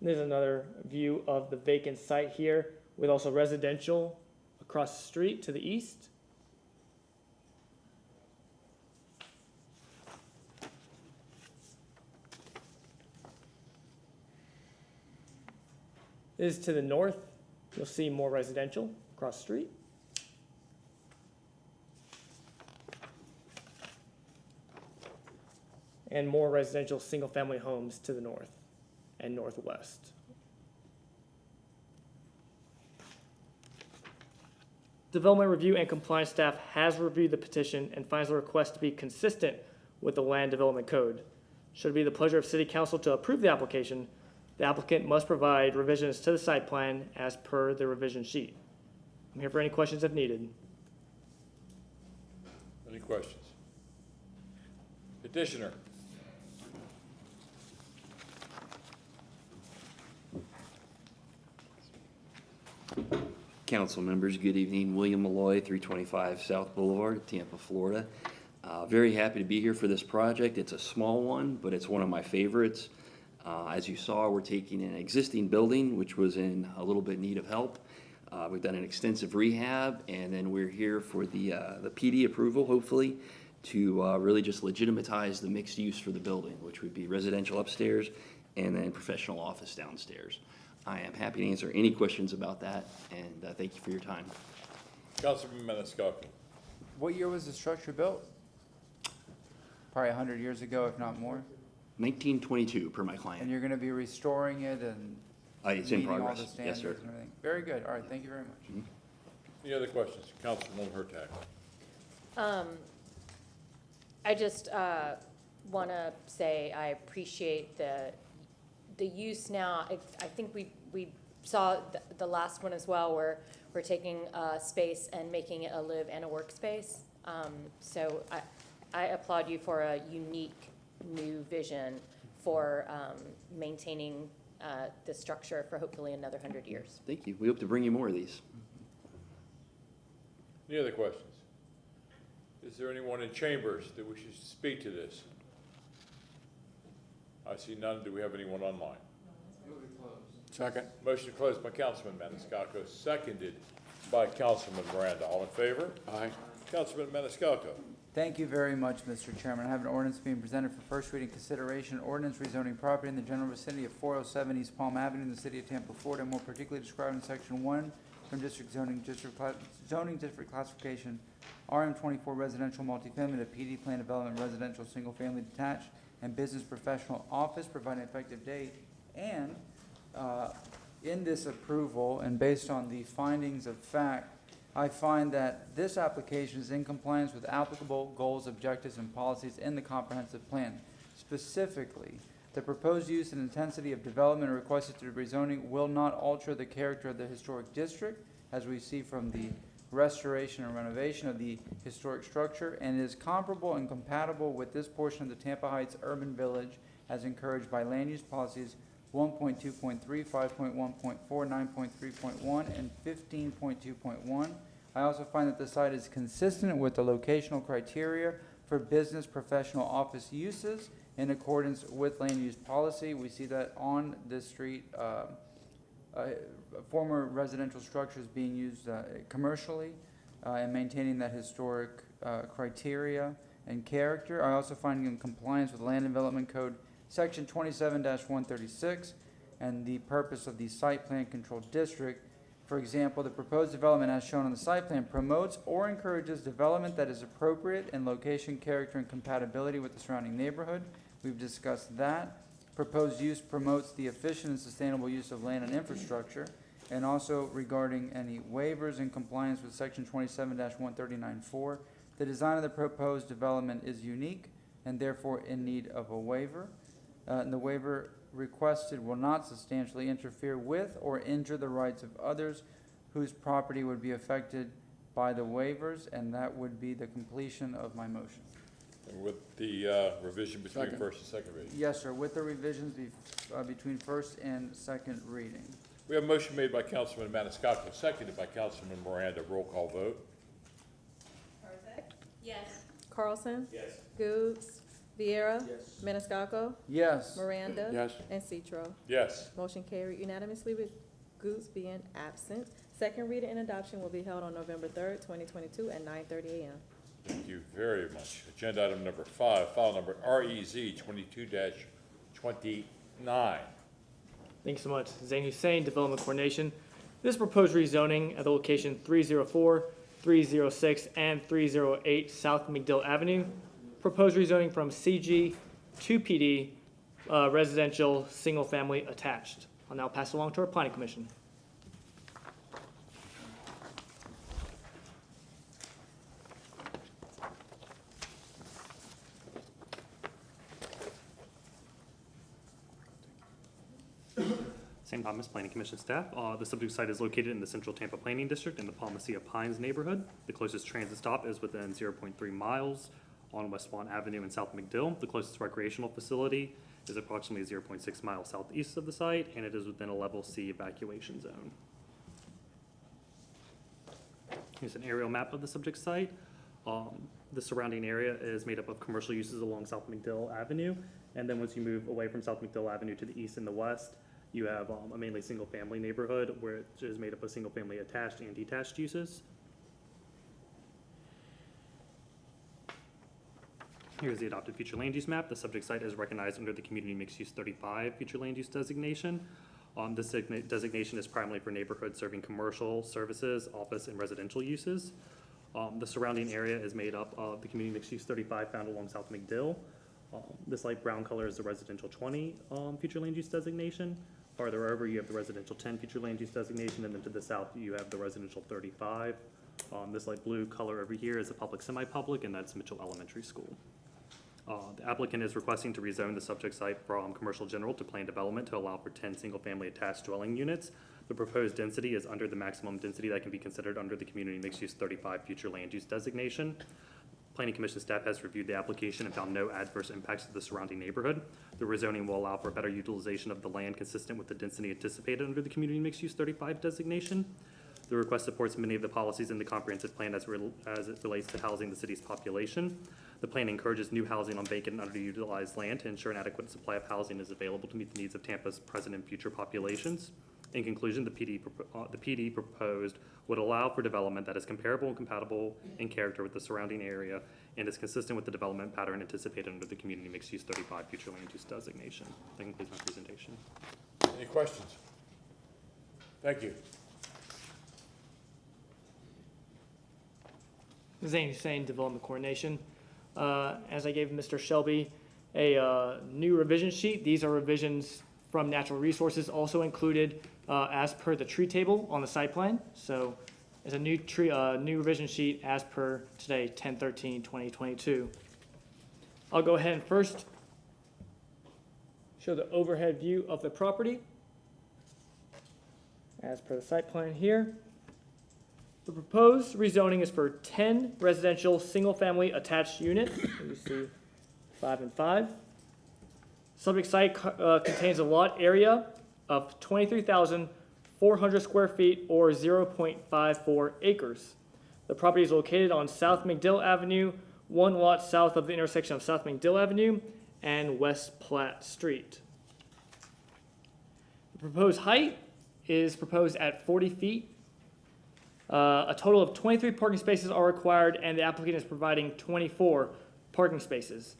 There's another view of the vacant site here with also residential across the street to the east. This is to the north. You'll see more residential across the street. And more residential single-family homes to the north and northwest. Development Review and Compliance staff has reviewed the petition and finds the request to be consistent with the Land Development Code. Should it be the pleasure of City Council to approve the application, the applicant must provide revisions to the site plan as per the revision sheet. I'm here for any questions if needed. Any questions? Petitioner. Council members, good evening. William Malloy, 325 South Boulevard, Tampa, Florida. Very happy to be here for this project. It's a small one, but it's one of my favorites. As you saw, we're taking an existing building, which was in a little bit need of help. We've done an extensive rehab, and then we're here for the PD approval, hopefully, to really just legitimatize the mixed use for the building, which would be residential upstairs and then professional office downstairs. I am happy to answer any questions about that, and thank you for your time. Councilman Maniscalco. What year was the structure built? Probably 100 years ago, if not more. 1922, per my client. And you're going to be restoring it and It's in meeting all progress. the Yes, standards sir. and everything? Very good. All right, thank you very much. Any other questions? Councilwoman Hurtak. I just want to say I appreciate the use now. I think we saw the last one as well, where we're taking space and making it a live and a workspace. So I applaud you for a unique new vision for maintaining the structure for hopefully another 100 years. Thank you. We hope to bring you more of these. Any other questions? Is there anyone in chambers that wishes to speak to this? I see none. Do we have anyone online? Second. Motion to close by Councilman Maniscalco, seconded by Councilman Miranda. All in favor? Aye. Councilman Maniscalco. Thank you very much, Mr. Chairman. I have an ordinance being presented for first reading consideration. Ordinance rezoning property in the general vicinity of 407 East Palm Avenue in the city of Tampa, Florida, more particularly described in section 1 from zoning district classification, RM24 residential multifamily to PD plan development residential single-family detached and business professional office, providing effective date. And in this approval, and based on the findings of fact, I find that this application is in compliance with applicable goals, objectives, and policies in the comprehensive plan. Specifically, the proposed use and intensity of development requested through rezoning will not alter the character of the historic district, as we see from the restoration and renovation of the historic structure, and is comparable and compatible with this portion of the Tampa Heights urban village as encouraged by land use policies 1.2.3, 5.1.4, 9.3.1, and 15.2.1. I also find that the site is consistent with the locational criteria for business professional office uses in accordance with land use policy. We see that on this street, former residential structures being used commercially and maintaining that historic criteria and character. I also find in compliance with Land Development Code Section 27-136 and the purpose of the site plan control district. For example, the proposed development as shown on the site plan promotes or encourages development that is appropriate in location, character, and compatibility with the surrounding neighborhood. We've discussed that. Proposed use promotes the efficient and sustainable use of land and infrastructure. and also regarding any waivers in compliance with section 27-139-4. The design of the proposed development is unique and therefore in need of a waiver. And the waiver requested will not substantially interfere with or injure the rights of others whose property would be affected by the waivers, and that would be the completion of my motion. And with the revision between Second. first and second reading. Yes, sir, with the revisions between first and second reading. We have a motion made by Councilman Maniscalco, seconded by Councilman Miranda. Roll call vote. Yes. Carlson? Yes. Goos? Viera? Maniscalco? Yes. Miranda? Yes. And Citro. Yes. Motion carried unanimously with Goos being absent. Second reading and adoption will be held on November 3rd, 2022 at 9:30 a.m. Thank you very much. Agenda item number 5, file number REZ 22-29. Thank you so much. Zane Hussein, Development Coordination. This proposed rezoning at the location 304, 306, and 308 South McDill Avenue. Proposed rezoning from CG to PD, residential, single-family attached. I'll now pass along to our Planning Commission. St. Thomas Planning Commission staff. The subject site is located in the Central Tampa Planning District in the Palmacia Pines neighborhood. The closest transit stop is within 0.3 miles on West Swan Avenue in South McDill. The closest recreational facility is approximately 0.6 miles southeast of the site, and it is within a level C evacuation zone. Here's an aerial map of the subject site. The surrounding area is made up of commercial uses along South McDill Avenue, and then once you move away from South McDill Avenue to the east and the west, you have a mainly single-family neighborhood, which is made up of single-family attached and detached uses. Here's the adopted future land use map. The subject site is recognized under the Community Mixed Use 35 future land use designation. This designation is primarily for neighborhoods serving commercial, services, office, and residential uses. The surrounding area is made up of the Community Mixed Use 35 found along South McDill. This light brown color is the residential 20 future land use designation. Farther over, you have the residential 10 future land use designation, and then to the south, you have the residential 35. This light blue color over here is a public semi-public, and that's Mitchell Elementary School. The applicant is requesting to rezone the subject site from commercial general to planned development to allow for 10 single-family attached dwelling units. The proposed density is under the maximum density that can be considered under the Community Mixed Use 35 future land use designation. Planning Commission staff has reviewed the application and found no adverse impacts to the surrounding neighborhood. The rezoning will allow for better utilization of the land consistent with the density anticipated under the Community Mixed Use 35 designation. The request supports many of the policies in the comprehensive plan as it relates to housing the city's population. The plan encourages new housing on vacant and underutilized land to ensure an adequate supply of housing is available to meet the needs of Tampa's present and future populations. In conclusion, the PD proposed would allow for development that is comparable and compatible in character with the surrounding area and is consistent with the development pattern anticipated under the Community Mixed Use 35 future land use designation. That concludes my presentation. Any questions? Thank you. Zane Hussein, Development Coordination. As I gave Mr. Shelby a new revision sheet, these are revisions from Natural Resources also included as per the tree table on the site plan. So it's a new revision sheet as per today, 10/13/2022. I'll go ahead and first show the overhead view of the property as per the site plan here. The proposed rezoning is for 10 residential single-family attached units. You see 5 and 5. Subject site contains a lot area of 23,400 square feet or 0.54 acres. The property is located on South McDill Avenue, 1 lot south of the intersection of South McDill Avenue and West Platte Street. The proposed height is proposed at 40 feet. A total of 23 parking spaces are required, and the applicant is providing 24 parking spaces.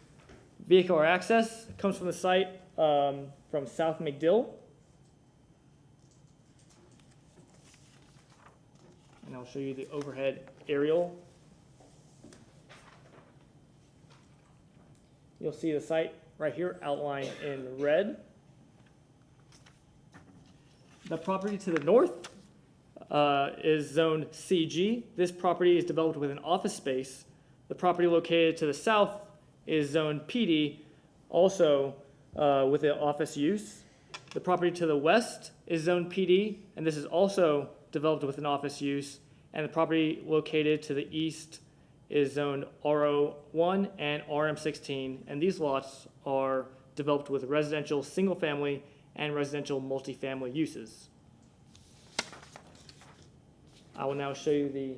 Vehicular access comes from the site from South McDill. And I'll show you the overhead aerial. You'll see the site right here outlined in red. The property to the north is zone CG. This property is developed with an office space. The property located to the south is zone PD, also with an office use. The property to the west is zone PD, and this is also developed with an office use. And the property located to the east is zone RO1 and RM16, and these lots are developed with residential single-family and residential multifamily uses. I will now show you the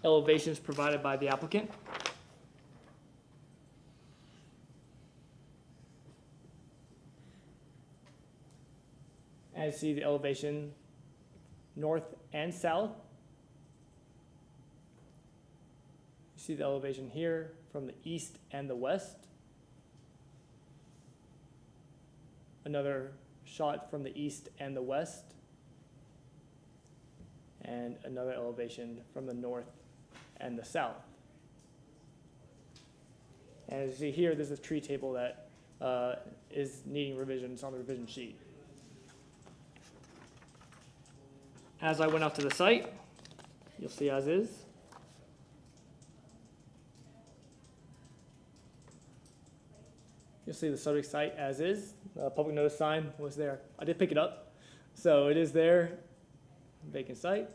elevations provided by the applicant. As you see the elevation north and south. You see the elevation here from the east and the west. Another shot from the east and the west. And another elevation from the north and the south. And as you see here, there's a tree table that is needing revisions on the revision sheet. As I went out to the site, you'll see as is. You'll see the subject site as is. The public notice sign was there. I did pick it up, so it is there. Vacant site.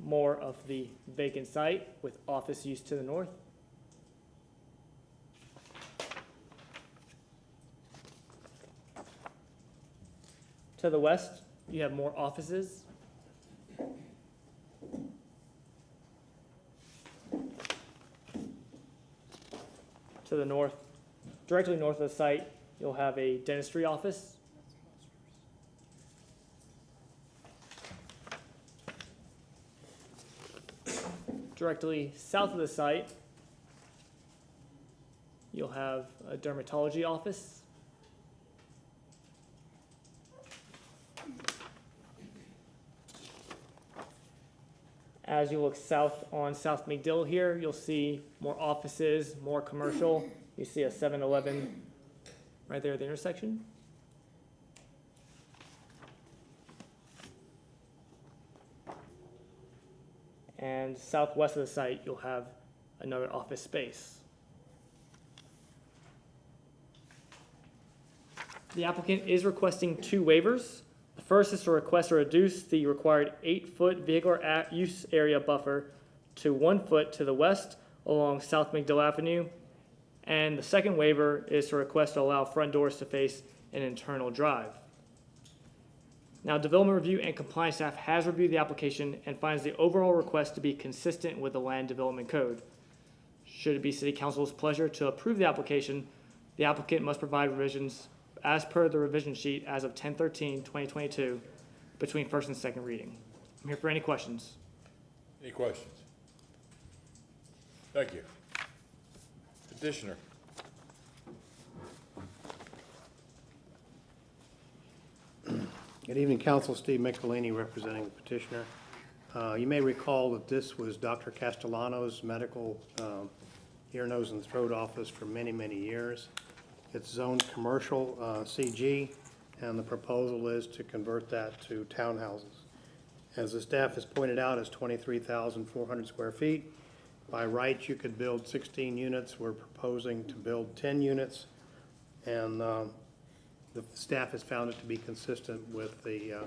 More of the vacant site with office use to the north. To the west, you have more offices. To the north, directly north of the site, you'll have a dentistry office. Directly south of the site, you'll have a dermatology office. As you look south on South McDill here, you'll see more offices, more commercial. You see a 7-Eleven right there at the intersection. And southwest of the site, you'll have another office space. The applicant is requesting 2 waivers. The first is to request or reduce the required 8-foot vehicular use area buffer to 1 foot to the west along South McDill Avenue. And the second waiver is to request to allow front doors to face an internal drive. Now, Development Review and Compliance staff has reviewed the application and finds the overall request to be consistent with the Land Development Code. Should it be City Council's pleasure to approve the applicant must provide revisions as per the revision sheet as of 10/13/2022 between first and second reading. I'm here for any questions. Any questions? Thank you. Petitioner. Good evening, Council. Steve Michelini representing the petitioner. You may recall that this was Dr. Castellano's medical ear, nose, and throat office for many, many years. It's zoned commercial CG, and the proposal is to convert that to townhouses. As the staff has pointed out, it's 23,400 square feet. By right, you could build 16 units. We're proposing to build 10 units, and the staff has found it to be consistent with the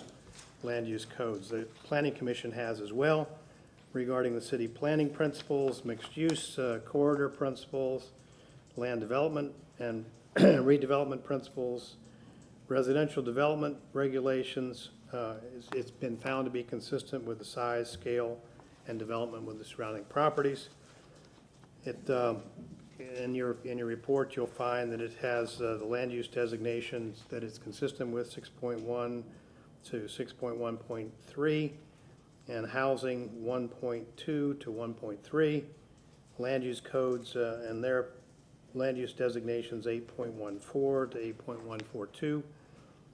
land use codes. The Planning Commission has as well regarding the city planning principles, mixed use corridor principles, land development and redevelopment principles, residential development regulations. It's been found to be consistent with the size, scale, and development with the surrounding properties. In your report, you'll find that it has the land use designations that it's consistent with 6.1 to 6.1.3, and housing 1.2 to 1.3, land use codes and their land use designations 8.14 to 8.142,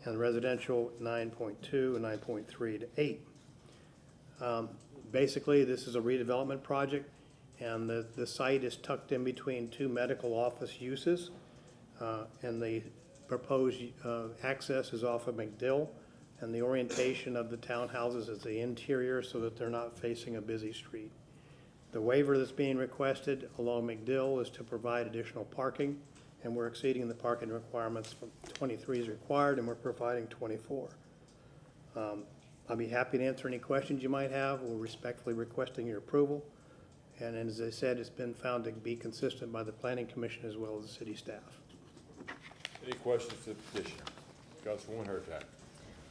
and residential 9.2 and 9.3 to 8. Basically, this is a redevelopment project, and the site is tucked in between 2 medical office uses. And the proposed access is off of McDill, and the orientation of the townhouses is the interior so that they're not facing a busy street. The waiver that's being requested along McDill is to provide additional parking, and we're exceeding the parking requirements from 23 is required, and we're providing 24. I'll be happy to answer any questions you might have. We're respectfully requesting your approval. And as I said, it's been found to be consistent by the Planning Commission as well as the city staff. Any questions to the petitioner? Councilwoman Hurtak.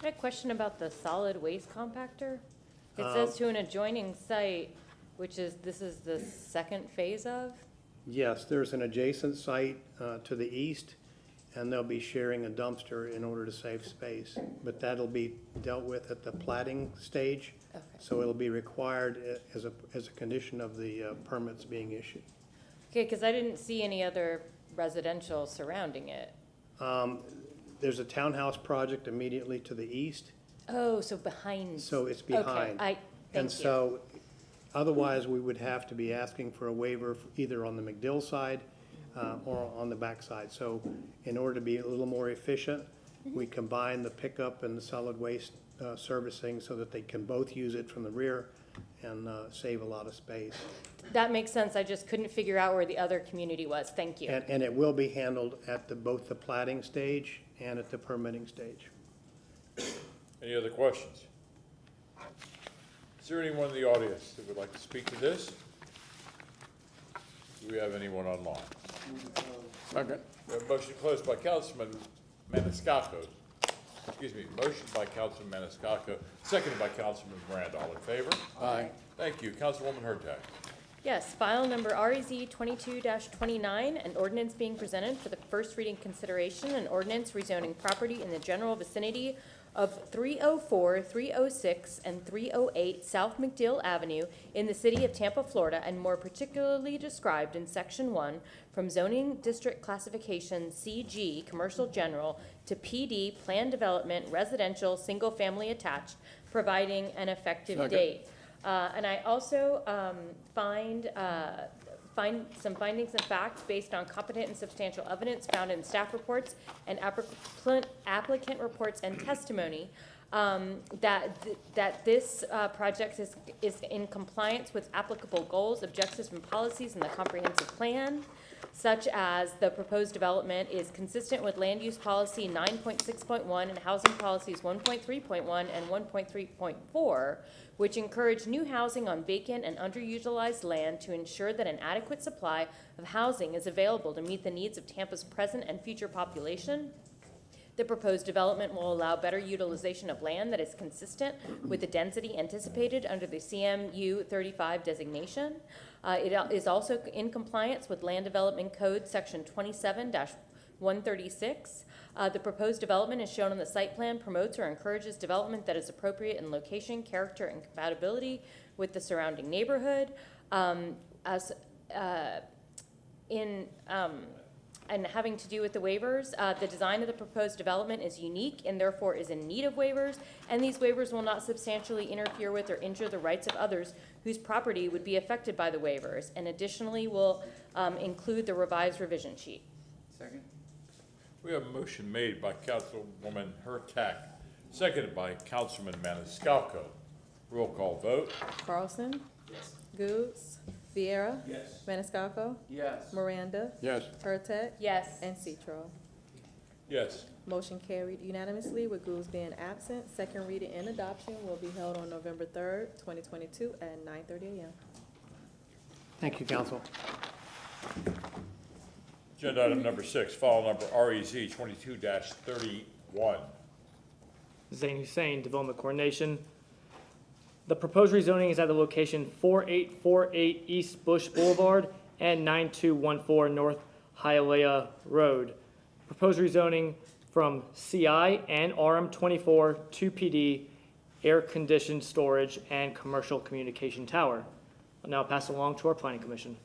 I had a question about the solid waste compactor. It says to an adjoining site, which is, this is the second phase of? Yes, there's an adjacent site to the east, and they'll be sharing a dumpster in order to save space. But that'll be dealt with at the plating stage. Okay. So it'll be required as a condition of the permits being issued. Okay, because I didn't see any other residential surrounding it. There's a townhouse project immediately to the east, Oh, so behind. so it's Okay, behind. thank And you. so, otherwise, we would have to be asking for a waiver either on the McDill side or on the back side. So in order to be a little more efficient, we combine the pickup and the solid waste servicing so that they can both use it from the rear and save a lot of space. That makes sense. I just couldn't figure out where the other community was. Thank you. And it will be handled at both the plating stage and at the permitting stage. Any other questions? Is there anyone in the audience that would like to speak to this? Do we have anyone online? Second. We have a motion closed by Councilman Maniscalco. Excuse me, motion by Councilman Maniscalco, seconded by Councilman Miranda. All in favor? Aye. Thank you. Councilwoman Hurtak. Yes, file number REZ 22-29, an ordinance being presented for the first reading consideration, an ordinance rezoning property in the general vicinity of 304, 306, and 308 South McDill Avenue in the city of Tampa, Florida, and more particularly described in Section 1 from zoning district classification CG, commercial general, to PD, planned development, residential, single-family attached, providing an effective Second. date. And I also find some findings and facts based on competent and substantial evidence found in staff reports and applicant reports and testimony that this project is in compliance with applicable goals, objectives, and policies in the comprehensive plan, such as the proposed development is consistent with land use policy 9.6.1 and housing policies 1.3.1 and 1.3.4, which encourage new housing on vacant and underutilized land to ensure that an adequate supply of housing is available to meet the needs of Tampa's present and future population. The proposed development will allow better utilization of land that is consistent with the density anticipated under the CMU 35 designation. It is also in compliance with Land Development Code Section 27-136. The proposed development, as shown on the site plan, promotes or encourages development that is appropriate in location, character, and compatibility with the surrounding neighborhood. And having to do with the waivers, the design of the proposed development is unique and therefore is in need of waivers, and these waivers will not substantially interfere with or injure the rights of others whose property would be affected by the waivers, and additionally will include the revised revision sheet. Second. We have a motion made by Councilwoman Hurtak, seconded by Councilman Maniscalco. Roll call vote. Carlson? Yes. Goods? Viera? Yes. Maniscalco? Yes. Miranda? Yes. Hurtak? Yes. And Citro. Yes. Motion carried unanimously with Goose being absent. Second reading and adoption will be held on November 3rd, 2022 at 9:30 a.m. Thank you, council. Agenda item number 6, file number REZ 22-31. Zane Hussein, Development Coordination. The proposed rezoning is at the location 4848 East Bush Boulevard and 9214 North Hialeah Road. Proposed rezoning from CI and RM24 to PD, air-conditioned storage, and commercial communication tower. I'll now pass along to our Planning Commission.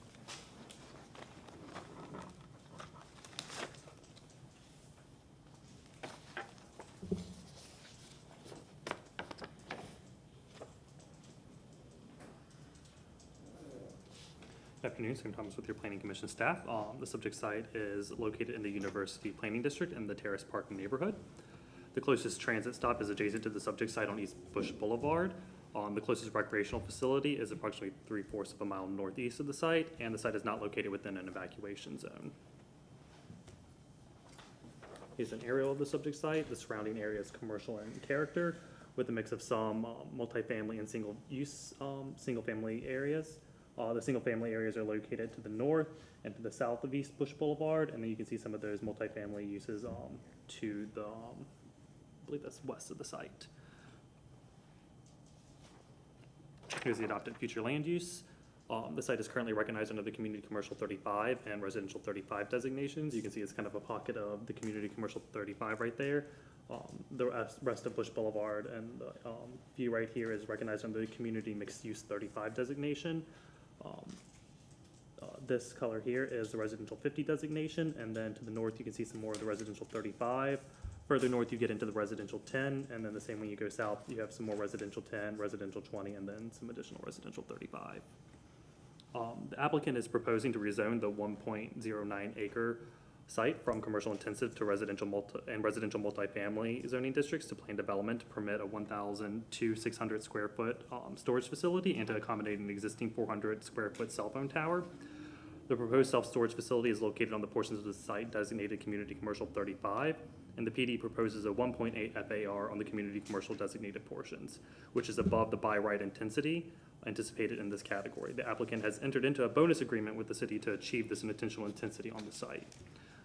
Afternoon, Sam Thomas with your Planning Commission staff. The subject site is located in the University Planning District in the Terrace Park neighborhood. The closest transit stop is adjacent to the subject site on East Bush Boulevard. The closest recreational facility is approximately 3/4 of a mile northeast of the site, and the site is not located within an evacuation zone. Here's an aerial of the subject site. The surrounding area is commercial in character, with a mix of some multifamily and single-family areas. The single-family areas are located to the north and to the south of East Bush Boulevard, and then you can see some of those multifamily uses to the, I believe that's west of the site. Here's the adopted future land use. The site is currently recognized under the Community Commercial 35 and Residential 35 designations. You can see it's kind of a pocket of the Community Commercial 35 right there. The rest of Bush Boulevard and the view right here is recognized under the Community Mixed Use 35 designation. This color here is the Residential 50 designation, and then to the north you can see some more of the Residential 35. Further north you get into the Residential 10, and then the same when you go south you have some more Residential 10, Residential 20, and then some additional Residential 35. The applicant is proposing to rezone the 1.09 acre site from commercial intensive to residential multifamily zoning districts to plan development to permit a 1,000 to 600 square foot storage facility and to accommodate an existing 400 square foot cell phone tower. The proposed self-storage facility is located on the portions of the site designated Community Commercial 35, and the PD proposes a 1.8 FAR on the Community Commercial designated portions, which is above the by right intensity anticipated in this category. The applicant has entered into a bonus agreement with the city to achieve this intentional intensity on the site.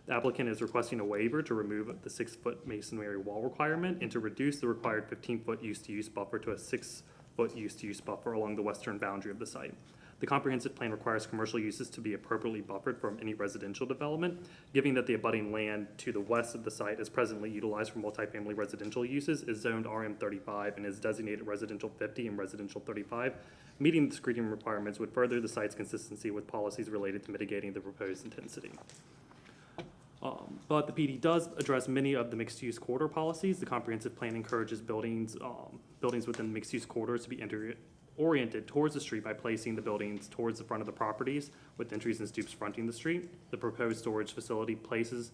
The applicant is requesting a waiver to remove the 6-foot masonry wall requirement and to reduce the required 15-foot use-to-use buffer to a 6-foot use-to-use buffer along the western boundary of the site. The comprehensive plan requires commercial uses to be appropriately buffered from any residential development, given that the abutting land to the west of the site is presently utilized for multifamily residential uses, is zoned RM35 and is designated Residential 50 and Residential 35. Meeting the screening requirements would further the site's consistency with policies related to mitigating the proposed intensity. But the PD does address many of the mixed-use corridor policies. The comprehensive plan encourages buildings within mixed-use corridors to be oriented towards the street by placing the buildings towards the front of the properties with entries and stoops fronting the street. The proposed storage facility places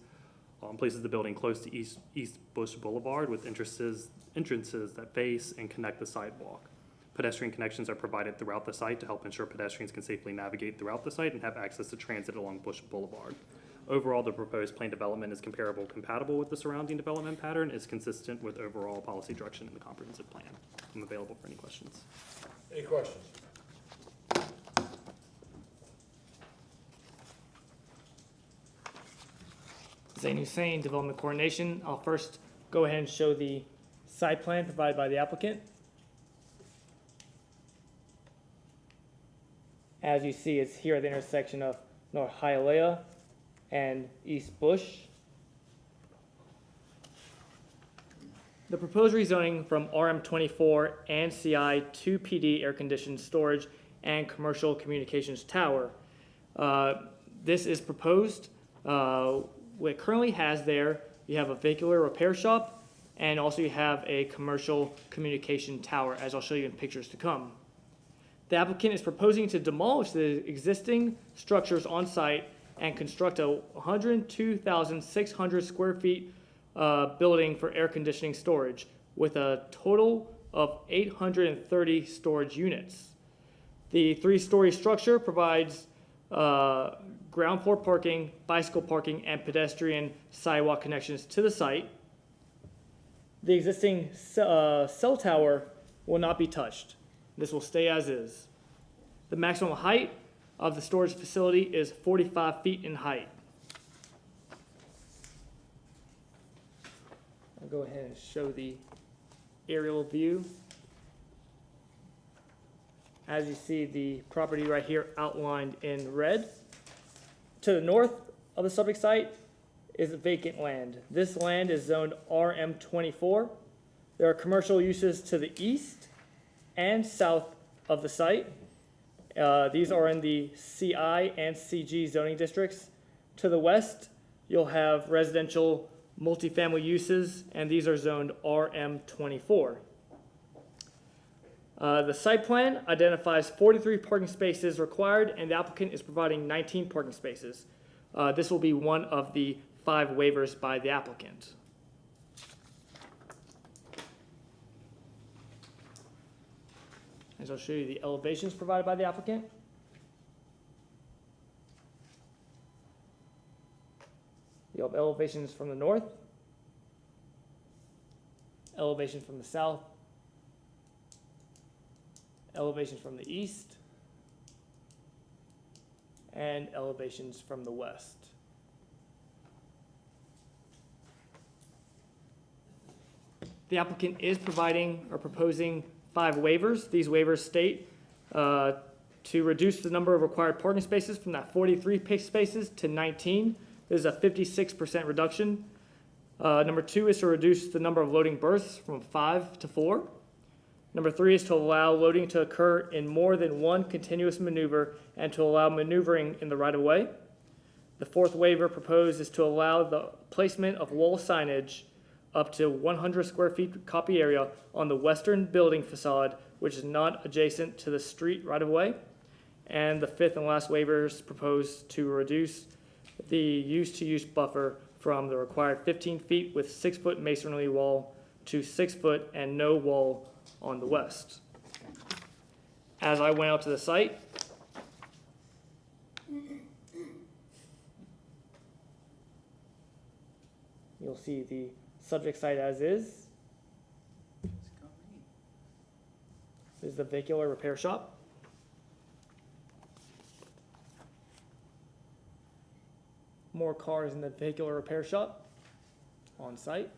the building close to East Bush Boulevard with entrances that face and connect the sidewalk. Pedestrian connections are provided throughout the site to help ensure pedestrians can safely navigate throughout the site and have access to transit along Bush Boulevard. Overall, the proposed planned development is compatible with the surrounding development pattern, is consistent with overall policy direction in the comprehensive plan. I'm available for any questions. Any questions? Zain Hussein, Development Coordination. I'll first go ahead and show the site plan provided by the applicant. As you see, it's here at the intersection of North Hialeah and East Bush. The proposed rezoning from RM24 and CI to PD air-conditioned storage and commercial communications tower. This is proposed. What it currently has there, you have a vehicular repair shop, and also you have a commercial communication tower, as I'll show you in pictures to come. The applicant is proposing to demolish the existing structures on site and construct a 102,600 square feet building for air conditioning storage with a total of 830 storage units. The 3-story structure provides ground floor parking, bicycle parking, and pedestrian sidewalk connections to the site. The existing cell tower will not be touched. This will stay as is. The maximum height of the storage facility is 45 feet in height. I'll go ahead and show the aerial view. As you see, the property right here outlined in red. To the north of the subject site is vacant land. This land is zoned RM24. There are commercial uses to the east and south of the site. These are in the CI and CG zoning districts. To the west, you'll have residential multifamily uses, and these are zoned RM24. The site plan identifies 43 parking spaces required, and the applicant is providing 19 parking spaces. This will be one of the 5 waivers by the applicant. As I'll show you the elevations provided by the applicant. You have elevations from the north, elevation from the south, elevations from the east, and elevations from the west. The applicant is providing or proposing 5 waivers. These waivers state to reduce the number of required parking spaces from that 43 spaces to 19. This is a 56% reduction. Number 2 is to reduce the number of loading berths from 5 to 4. Number 3 is to allow loading to occur in more than one continuous maneuver and to allow maneuvering in the right-of-way. The 4th waiver proposed is to allow the placement of wall signage up to 100 square feet copy area on the western building facade, which is not adjacent to the street right-of-way. And the 5th and last waiver is proposed to reduce the use-to-use buffer from the required 15 feet with 6-foot masonry wall to 6 foot and no wall on the west. As I went out to the site, you'll see the subject site as is. This is the vehicular repair shop. More cars in the vehicular repair shop on site.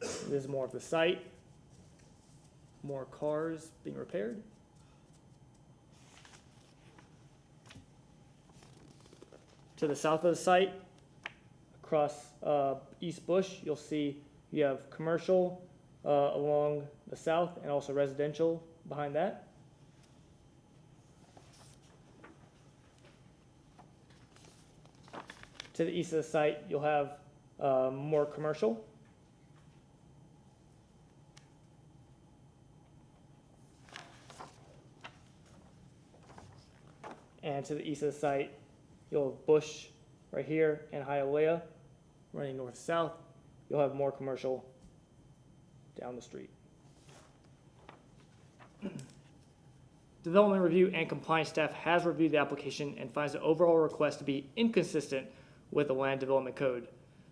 This is more of the site. More cars being repaired. To the south of the site, across East Bush, you'll see you have commercial along the south and also residential behind that. To the east of the site, you'll have more commercial. And to the east of the site, you'll have Bush right here and Hialeah running north-south. You'll have more commercial down the street. Development Review and Compliance staff has reviewed the application and finds the overall request to be inconsistent with the Land Development Code.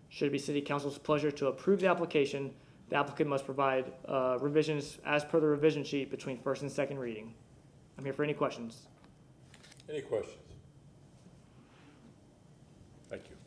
Should it be City Council's pleasure to approve the application, the applicant must provide revisions as per the revision sheet between first and second reading. I'm here for any questions. Any questions? Thank you.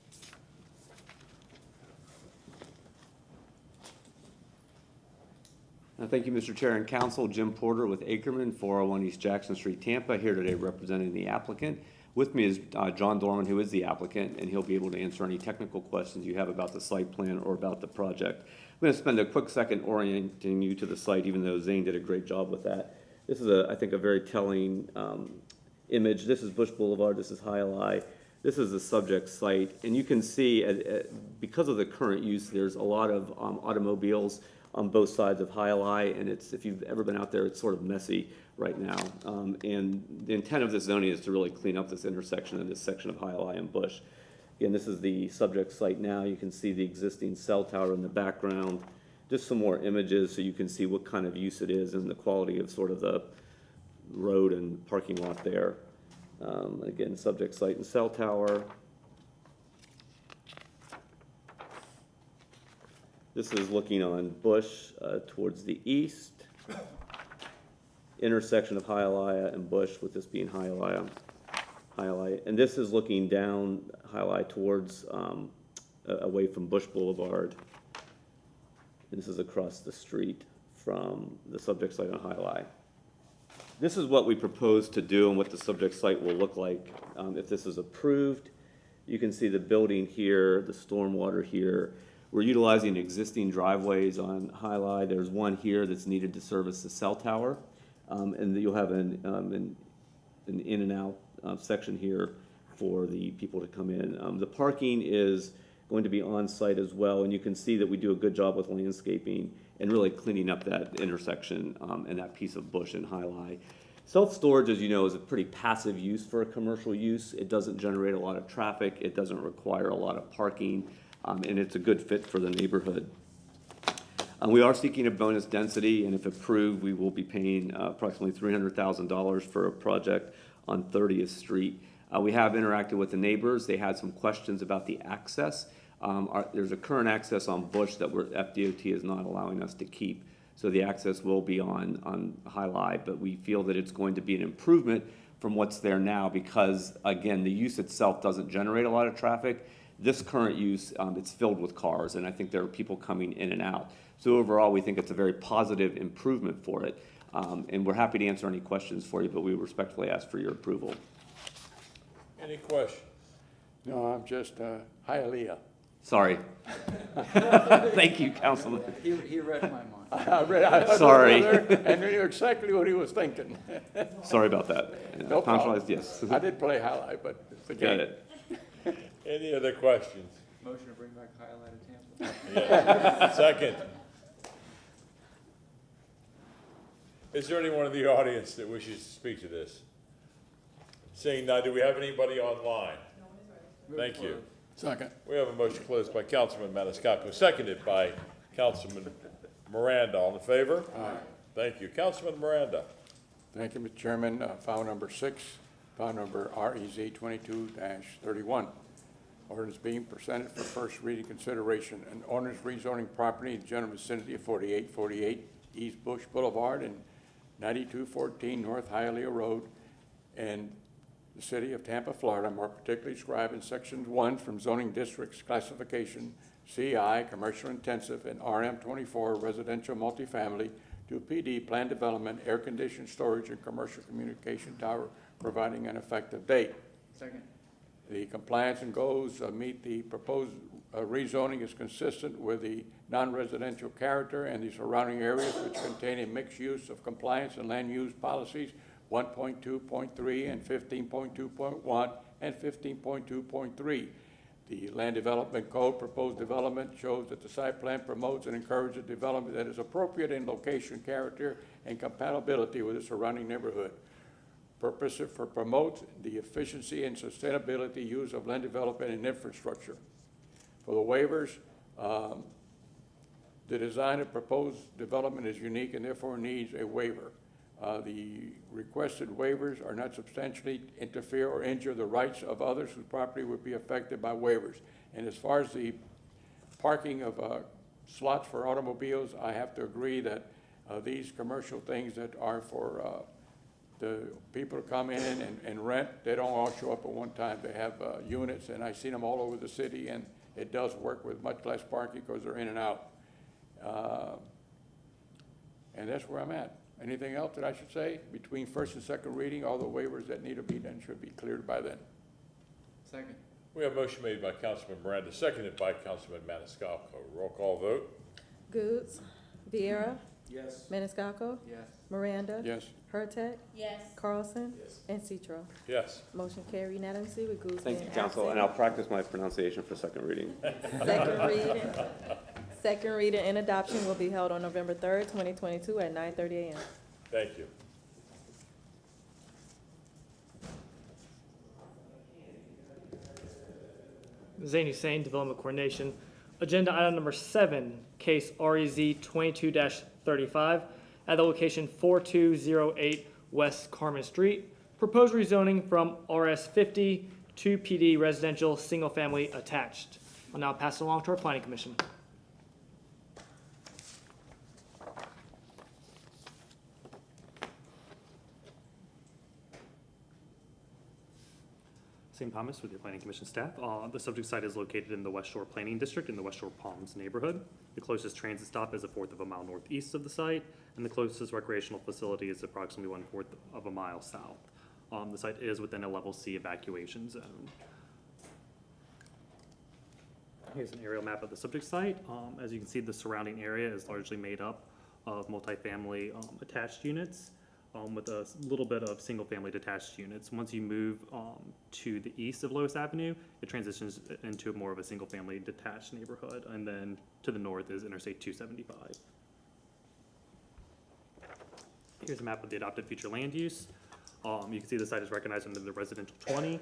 Thank you, Mr. Chair and Council. Jim Porter with Ackerman, 401 East Jackson Street, Tampa, here today representing the applicant. With me is John Dorman, who is the applicant, and he'll be able to answer any technical questions you have about the site plan or about the project. I'm going to spend a quick second orienting you to the site, even though Zane did a great job with that. This is, I think, a very telling image. This is Bush Boulevard. This is Hialeah. This is the subject site, and you can see, because of the current use, there's a lot of automobiles on both sides of Hialeah, and it's, if you've ever been out there, it's sort of messy right now. And the intent of this zoning is to really clean up this intersection and this section of Hialeah and Bush. Again, this is the subject site now. You can see the existing cell tower in the background. Just some more images so you can see what kind of use it is and the quality of sort of the road and parking lot there. Again, subject site and cell tower. This is looking on Bush towards the east. Intersection of Hialeah and Bush, with this being Hialeah. And this is looking down Hialeah towards, away from Bush Boulevard. And this is across the street from the subject site on Hialeah. This is what we propose to do and what the subject site will look like if this is approved. You can see the building here, the stormwater here. We're utilizing existing driveways on Hialeah. There's one here that's needed to service the cell tower. And you'll have an in and out section here for the people to come in. The parking is going to be on site as well. And you can see that we do a good job with landscaping and really cleaning up that intersection and that piece of bush and highlight. Self-storage, as you know, is a pretty passive use for a commercial use. It doesn't generate a lot of traffic. It doesn't require a lot of parking, and it's a good fit for the neighborhood. We are seeking a bonus density, and if approved, we will be paying approximately $300,000 for a project on 30th Street. We have interacted with the neighbors. They had some questions about the access. There's a current access on Bush that FDOT is not allowing us to keep. So the access will be on High Lie, but we feel that it's going to be an improvement from what's there now because, again, the use itself doesn't generate a lot of traffic. This current use, it's filled with cars, and I think there are people coming in and out. So overall, we think it's a very positive improvement for it. And we're happy to answer any questions for you, but we respectfully ask for your approval. Any questions? No, I'm just, Hialeah. Sorry. Thank you, Councilman. He read my mind. I read, I heard Sorry. and knew exactly what he was thinking. Sorry about that. No problem. Yes. I did play highlight, but it's a game. Got it. Any other questions? Motion to bring back highlight to Tampa. Yeah. Second. Is there anyone in the audience that wishes to speak to this? Seeing none, do we have anybody online? Thank you. Second. We have a motion closed by Councilman Maniscalco, seconded by Councilman Miranda. All in favor? Aye. Thank you. Councilman Miranda. Thank you, Mr. Chairman. File number 6, file number REZ 22-31. Ordinance being presented for first reading consideration. An ordinance rezoning property in the general vicinity of 4848 East Bush Boulevard and 9214 North Hialeah Road and the city of Tampa, Florida, more particularly described in section 1 from zoning districts classification CI, commercial intensive, and RM24, residential multifamily, to PD, planned development, air-conditioned storage, and commercial communication tower, providing an effective date. Second. The compliance and goals meet the proposed rezoning is consistent with the non-residential character and the surrounding areas which contain a mixed use of compliance and land use policies 1.2.3 and 15.2.1 and 15.2.3. The Land Development Code proposed development shows that the site plan promotes and encourages development that is appropriate in location, character, and compatibility with the surrounding neighborhood. Purpose for promotes the efficiency and sustainability use of land development and infrastructure. For the waivers, the design of proposed development is unique and therefore needs a waiver. The requested waivers are not substantially interfere or injure the rights of others whose property would be affected by waivers. And as far as the parking of slots for automobiles, I have to agree that these commercial things that are for the people to come in and rent, they don't all show up at one time. They have units, and I've seen them all over the city, and it does work with much less parking because they're in and out. And that's where I'm at. Anything else that I should say? Between first and second reading, all the waivers that need to be done should be cleared by then. Second. We have a motion made by Councilman Miranda, seconded by Councilman Maniscalco. Roll call vote. Goods, Viera, Yes. Maniscalco, Yes. Miranda, Yes. Hurtak, Yes. Carlson, and Citro. Yes. Motion carried unanimously with Goose Thank being you, Council, absent. and I'll practice my pronunciation for second reading. Second reading and adoption will be held on November 3rd, 2022 at 9:30 a.m. Thank you. Zane Hussein, Development Coordination. Agenda item number 7, case REZ 22-35 at the location 4208 West Carmen Street. Proposed rezoning from RS 50 to PD residential single family attached. I'll now pass it along to our Planning Commission. St. Thomas with your Planning Commission staff. The subject site is located in the West Shore Planning District in the West Shore Palms neighborhood. The closest transit stop is 1/4 of a mile northeast of the site, and the closest recreational facility is approximately 1/4 of a mile south. The site is within a level C evacuation zone. Here's an aerial map of the subject site. As you can see, the surrounding area is largely made up of multifamily attached units. with a little bit of single-family detached units. Once you move to the east of Lois Avenue, it transitions into more of a single-family detached neighborhood, and then to the north is Interstate 275. Here's a map of the adopted future land use. You can see the site is recognized under the residential 20.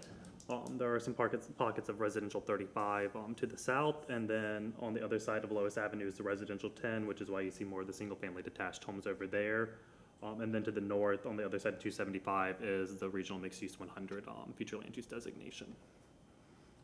There are some pockets of residential 35 to the south, and then on the other side of Lois Avenue is the residential 10, which is why you see more of the single-family detached homes over there. And then to the north, on the other side of 275, is the regional mixed-use 100 future land use designation.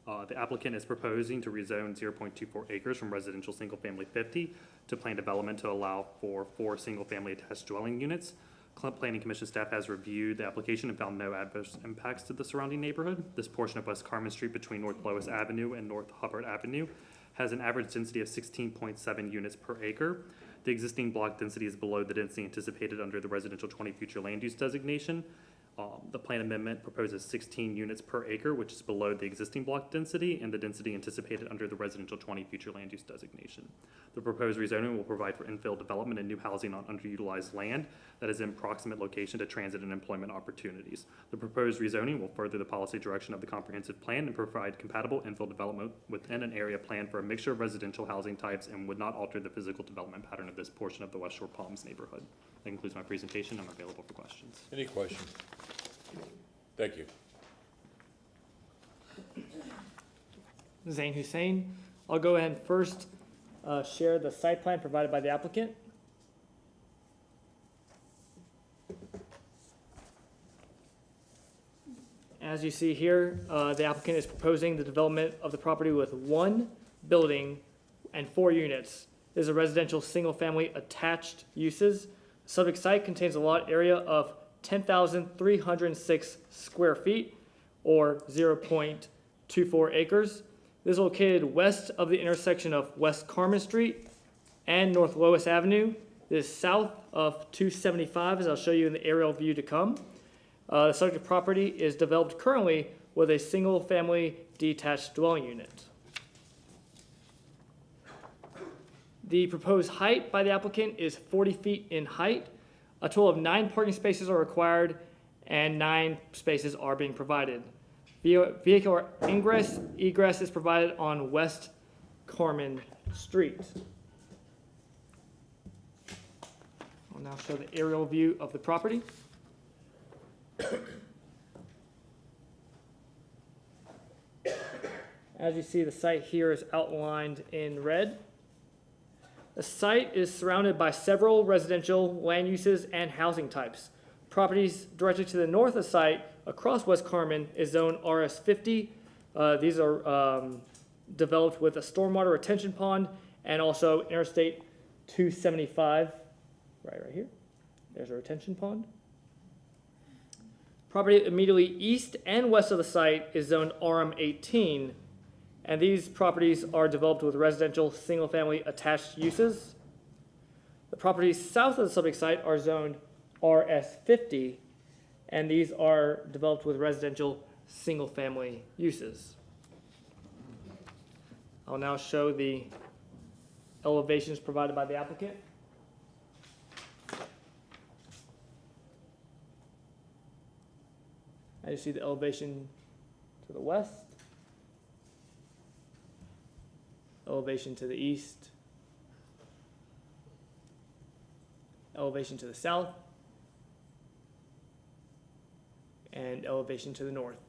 The applicant is proposing to rezone 0.24 acres from residential single-family 50 to planned development to allow for 4 single-family attached dwelling units. Planning Commission staff has reviewed the application and found no adverse impacts to the surrounding neighborhood. This portion of West Carmen Street between North Lois Avenue and North Hubbard Avenue has an average density of 16.7 units per acre. The existing block density is below the density anticipated under the residential 20 future land use designation. The plan amendment proposes 16 units per acre, which is below the existing block density and the density anticipated under the residential 20 future land use designation. The proposed rezoning will provide for infill development and new housing on underutilized land that is in proximate location to transit and employment opportunities. The proposed rezoning will further the policy direction of the comprehensive plan and provide compatible infill development within an area planned for a mixture of residential housing types and would not alter the physical development pattern of this portion of the West Shore Palms neighborhood. That concludes my presentation. I'm available for questions. Any questions? Thank you. Zane Hussein. I'll go ahead and first share the site plan provided by the applicant. As you see here, the applicant is proposing the development of the property with 1 building and 4 units. It is a residential single-family attached uses. The subject site contains a lot area of 10,306 square feet, or 0.24 acres. It is located west of the intersection of West Carmen Street and North Lois Avenue. It is south of 275, as I'll show you in the aerial view to come. The subject property is developed currently with a single-family detached dwelling unit. The proposed height by the applicant is 40 feet in height. A total of 9 parking spaces are required and 9 spaces are being provided. Vehicular ingress, egress is provided on West Carmen Street. I'll now show the aerial view of the property. As you see, the site here is outlined in red. The site is surrounded by several residential land uses and housing types. Properties directly to the north of the site across West Carmen is zone RS50. These are developed with a stormwater retention pond and also Interstate 275, right here. There's a retention pond. Property immediately east and west of the site is zoned RM18, and these properties are developed with residential single-family attached uses. The properties south of the subject site are zoned RS50, and these are developed with residential single-family uses. I'll now show the elevations provided by the applicant. As you see the elevation to the west, elevation to the east, elevation to the south, and elevation to the north.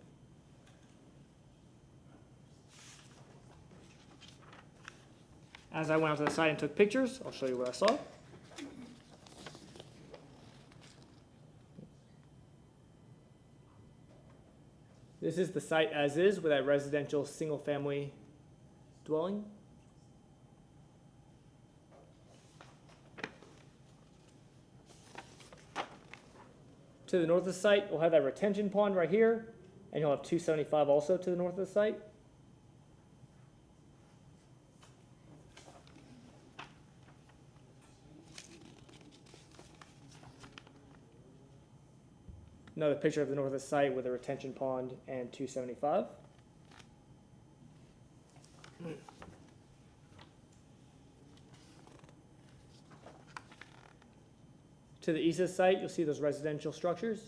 As I went out to the site and took pictures, I'll show you what I saw. This is the site as is with a residential single-family dwelling. To the north of the site, we'll have that retention pond right here, and you'll have 275 also to the north of the site. Another picture of the north of the site with a retention pond and 275. To the east of the site, you'll see those residential structures.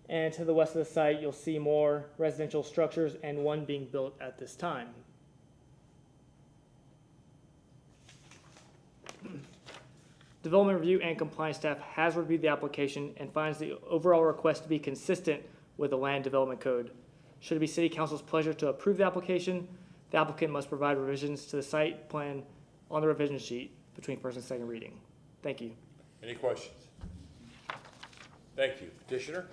And to the west of the site, you'll see more residential structures and one being built at this time. Development Review and Compliance staff has reviewed the application and finds the overall request to be consistent with the Land Development Code. Should it be City Council's pleasure to approve the application, the applicant must provide revisions to the site plan on the revision sheet between first and second reading. Thank you. Any questions? Thank you. Petitioner?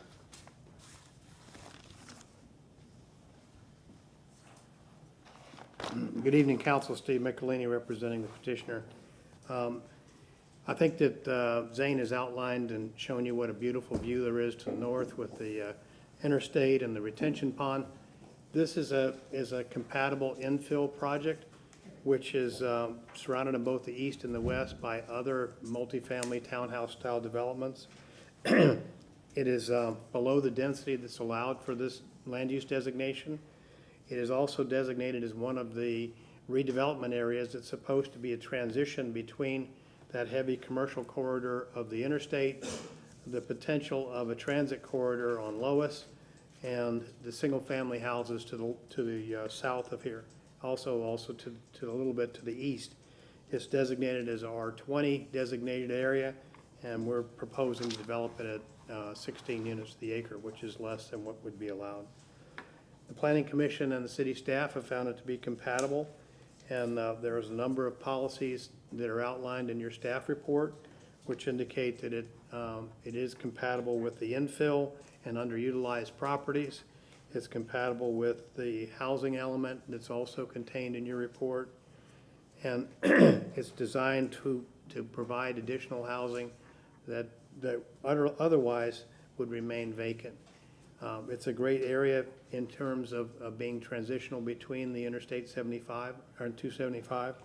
Good evening, Council. Steve Michelini representing the petitioner. I think that Zane has outlined and shown you what a beautiful view there is to the north with the interstate and the retention pond. This is a compatible infill project, which is surrounded on both the east and the west by other multifamily townhouse-style developments. It is below the density that's allowed for this land use designation. It is also designated as one of the redevelopment areas that's supposed to be a transition between that heavy commercial corridor of the interstate, the potential of a transit corridor on Lois, and the single-family houses to the south of here. Also to a little bit to the east. It's designated as a R20 designated area, and we're proposing to develop it at 16 units to the acre, which is less than what would be allowed. The Planning Commission and the city staff have found it to be compatible, and there is a number of policies that are outlined in your staff report, which indicate that it is compatible with the infill and underutilized properties. It's compatible with the housing element that's also contained in your report. And it's designed to provide additional housing that otherwise would remain vacant. It's a great area in terms of being transitional between the Interstate 75 or 275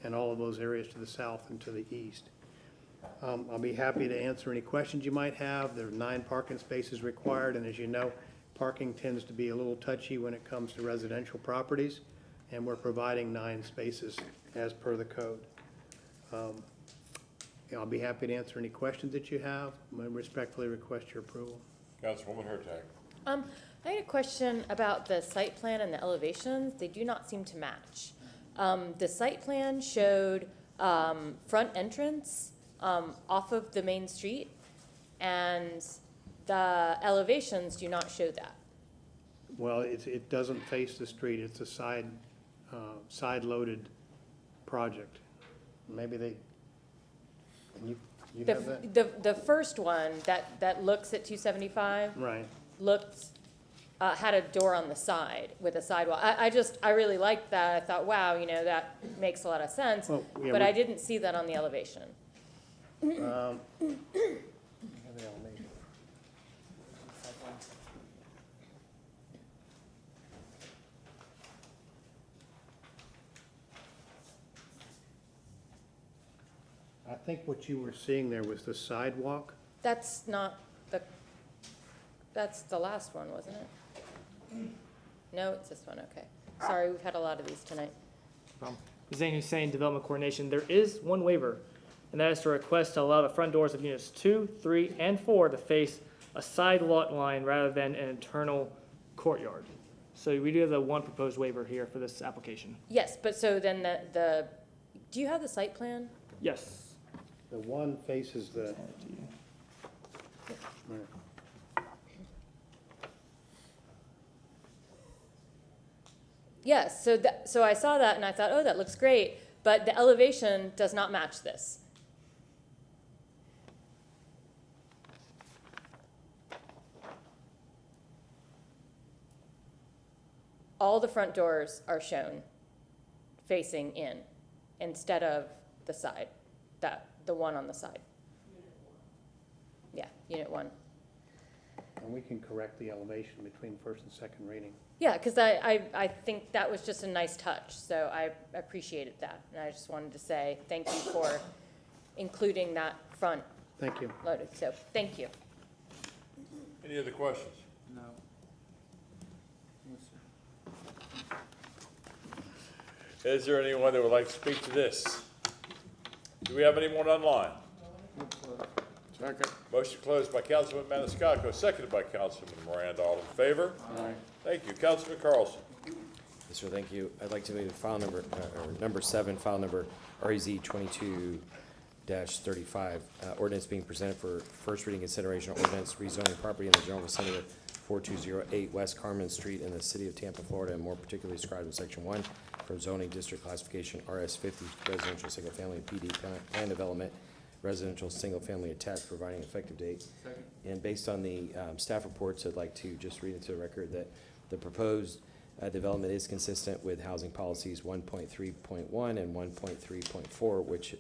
and all of those areas to the south and to the east. I'll be happy to answer any questions you might have. There are 9 parking spaces required, and as you know, parking tends to be a little touchy when it comes to residential properties, and we're providing 9 spaces as per the code. I'll be happy to answer any questions that you have. I respectfully request your approval. Councilwoman Hurtak. I had a question about the site plan and the elevations. They do not seem to match. The site plan showed front entrance off of the main street, and the elevations do not show that. Well, it doesn't face the street. It's a side-loaded project. Maybe they, you have that? The first one that looks at 275 Right. looked had a door on the side with a sidewalk. I really liked that. I thought, wow, you know, that makes a lot of sense. Well, yeah, but I didn't see that on the elevation. I think what you were seeing there was the sidewalk. That's not the. That's the last one, wasn't it? No, it's this one. Okay. Sorry, we've had a lot of these tonight. Zane Hussein, Development Coordination. There is one waiver, and that is to request to allow the front doors of units 2, 3, and 4 to face a side lot line rather than an internal courtyard. So we do have the one proposed waiver here for this application. Yes, but so then the do you have the site plan? Yes. The one faces the. Right. Yes, so I saw that and I thought, oh, that looks great, but the elevation does not match this. All the front doors are shown facing in instead of the side, the one on the side. Yeah, unit 1. And we can correct the elevation between first and second reading. Yeah, because I think that was just a nice touch, so I appreciated that. And I just wanted to say thank you for including that front Thank you. loaded, so thank you. Any other questions? No. Is there anyone that would like to speak to this? Do we have anyone online? Second. Motion closed by Councilman Maniscalco, seconded by Councilman Miranda. All in favor? Aye. Thank you. Councilman Carlson. Yes, sir, thank you. I'd like to move file number, or number 7, file number REZ 22-35, ordinance being presented for first reading consideration, ordinance rezoning property in the general vicinity of 4208 West Carmen Street in the city of Tampa, Florida, and more particularly described in section 1 from zoning district classification RS50 residential single family PD plan development, residential single family attached, providing effective date. Second. And based on the staff reports, I'd like to just read into the record that the proposed development is consistent with housing policies 1.3.1 and 1.3.4, which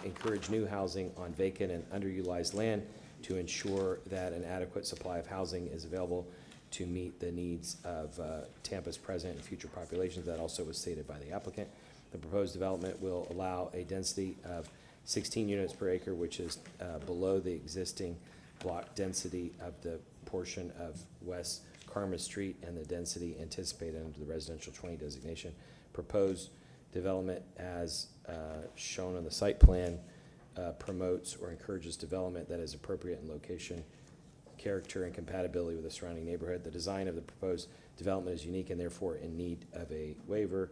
encourage new housing on vacant and underutilized land to ensure that an adequate supply of housing is available to meet the needs of Tampa's present and future populations. That also was stated by the applicant. The proposed development will allow a density of 16 units per acre, which is below the existing block density of the portion of West Carmen Street and the density anticipated under the residential 20 designation. Proposed development as shown on the site plan promotes or encourages development that is appropriate in location, character, and compatibility with the surrounding neighborhood. The design of the proposed development is unique and therefore in need of a waiver.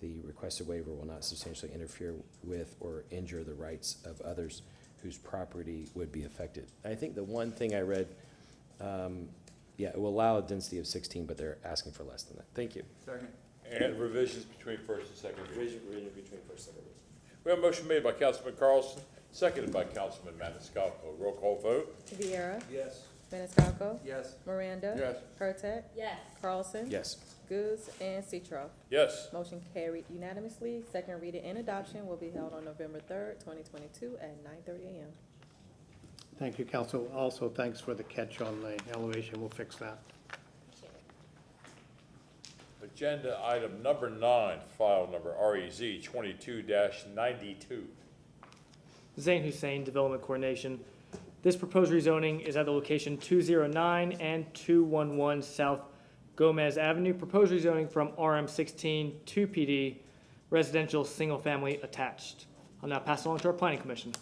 The requested waiver will not substantially interfere with or injure the rights of others whose property would be affected. I think the one thing I read, yeah, it will allow a density of 16, but they're asking for less than that. Thank you. Second. And revisions between first and second reading. Revision between first and second reading. We have a motion made by Councilman Carlson, seconded by Councilman Maniscalco. Roll call vote. Viera. Yes. Maniscalco. Yes. Miranda. Yes. Pertec. Yes. Carlson. Yes. Goose and Citro. Yes. Motion carried unanimously. Second reading and adoption will be held on November 3rd, 2022 at 9:30 a.m. Thank you, council. Also, thanks for the catch on the elevation. We'll fix that. Agenda item number 9, file number REZ 22-92. Zain Hussein, Development Coordination. This proposed rezoning is at the location 209 and 211 South Gomez Avenue. Proposed rezoning from RM16 to PD, residential single family attached. I'll now pass it on to our Planning Commission.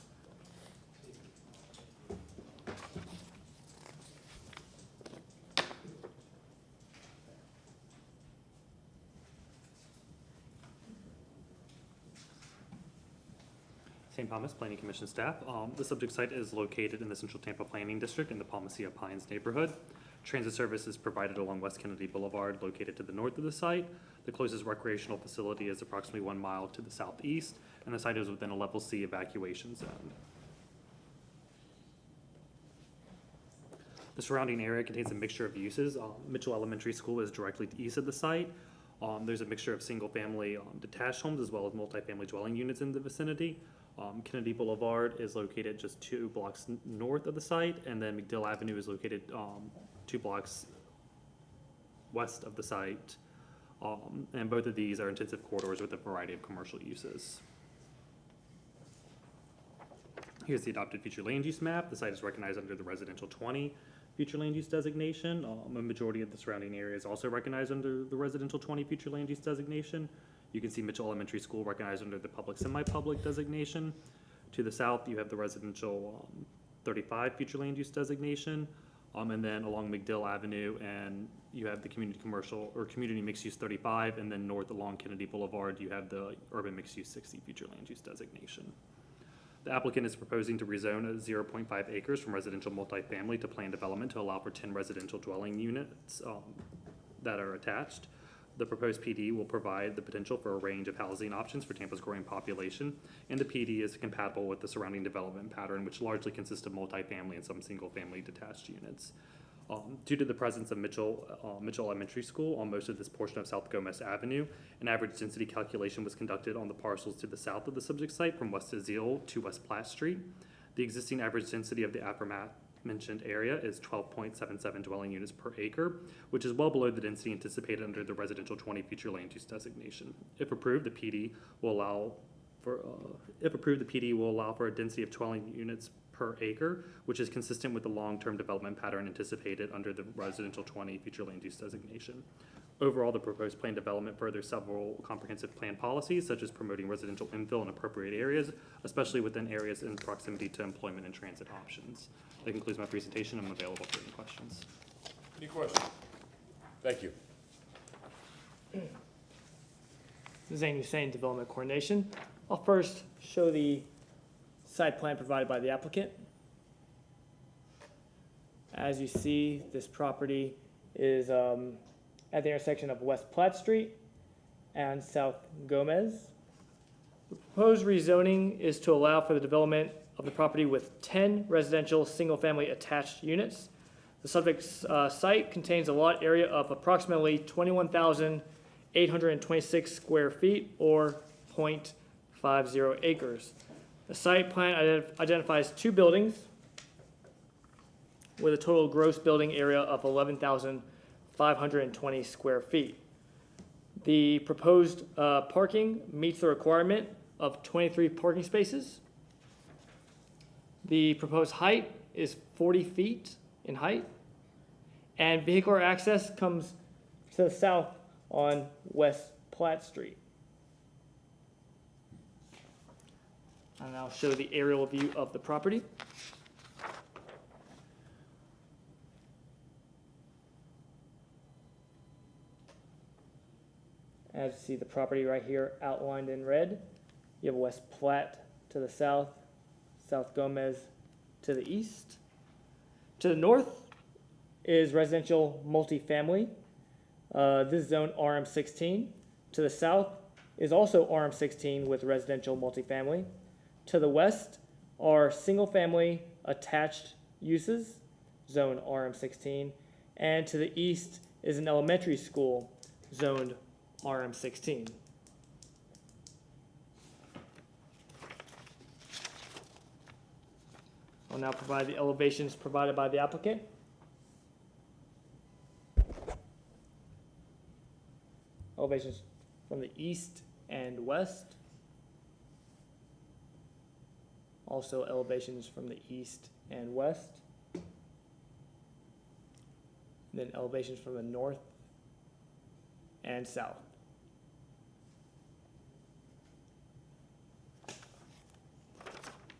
St. Thomas Planning Commission staff. The subject site is located in the Central Tampa Planning District in the Palmacia Pines neighborhood. Transit service is provided along West Kennedy Boulevard, located to the north of the site. The closest recreational facility is approximately 1 mile to the southeast, and the site is within a level C evacuation zone. The surrounding area contains a mixture of uses. Mitchell Elementary School is directly east of the site. There's a mixture of single-family detached homes as well as multifamily dwelling units in the vicinity. Kennedy Boulevard is located just 2 blocks north of the site, and then McDill Avenue is located 2 blocks west of the site. And both of these are intensive corridors with a variety of commercial uses. Here's the adopted future land use map. The site is recognized under the residential 20 future land use designation. A majority of the surrounding area is also recognized under the residential 20 future land use designation. You can see Mitchell Elementary School recognized under the public semi-public designation. To the south, you have the residential 35 future land use designation. And then along McDill Avenue, and you have the community commercial or community mixed use 35, and then north along Kennedy Boulevard, you have the urban mixed use 60 future land use designation. The applicant is proposing to rezone 0.5 acres from residential multifamily to planned development to allow for 10 residential dwelling units that are attached. The proposed PD will provide the potential for a range of housing options for Tampa's growing population, and the PD is compatible with the surrounding development pattern, which largely consists of multifamily and some single-family detached units. Due to the presence of Mitchell Elementary School on most of this portion of South Gomez Avenue, an average density calculation was conducted on the parcels to the south of the subject site from West Azil to West Platte Street. The existing average density of the aforementioned area is 12.77 dwelling units per acre, which is well below the density anticipated under the residential 20 future land use designation. If approved, the PD will allow for a density of 12 units per acre, which is consistent with the long-term development pattern anticipated under the residential 20 future land use designation. Overall, the proposed plan development furthers several comprehensive plan policies, such as promoting residential infill in appropriate areas, especially within areas in proximity to employment and transit options. That concludes my presentation. I'm available for any questions. Any questions? Thank you. Zane Hussein, Development Coordination. I'll first show the site plan provided by the applicant. As you see, this property is at the intersection of West Platte Street and South Gomez. The proposed rezoning is to allow for the development of the property with 10 residential single-family attached units. The subject site contains a lot area of approximately 21,826 square feet or 0.50 acres. The site plan identifies 2 buildings with a total gross building area of 11,520 square feet. The proposed parking meets the requirement of 23 parking spaces. The proposed height is 40 feet in height, and vehicular access comes to the south on West Platte Street. And I'll show the aerial view of the property. As you see the property right here outlined in red, you have West Platte to the south, South Gomez to the east. To the north is residential multifamily. This is zone RM16. To the south is also RM16 with residential multifamily. To the west are single-family attached uses, zone RM16. And to the east is an elementary school, zoned RM16. I'll now provide the elevations provided by the applicant. Elevations from the east and west. Also elevations from the east and west. And then elevations from the north and south.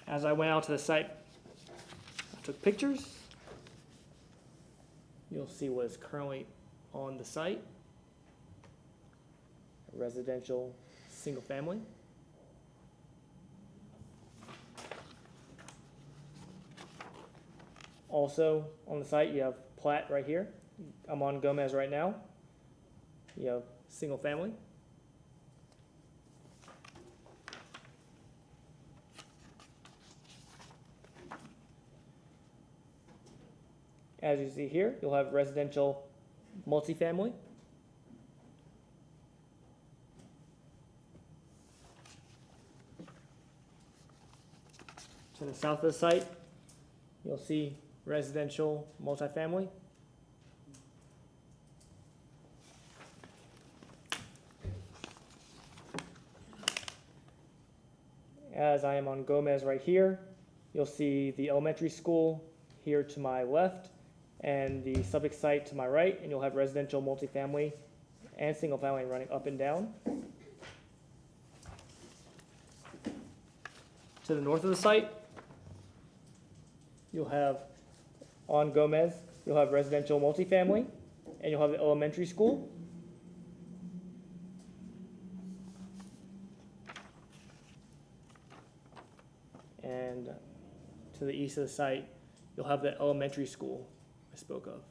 As I went out to the site, I took pictures. You'll see what is currently on the site. A residential single family. Also on the site, you have Platte right here. I'm on Gomez right now. You have single family. As you see here, you'll have residential multifamily. To the south of the site, you'll see residential multifamily. As I am on Gomez right here, you'll see the elementary school here to my left and the subject site to my right, and you'll have residential multifamily and single family running up and down. To the north of the site, you'll have, on Gomez, you'll have residential multifamily, and you'll have the elementary school. And to the east of the site, you'll have the elementary school I spoke of.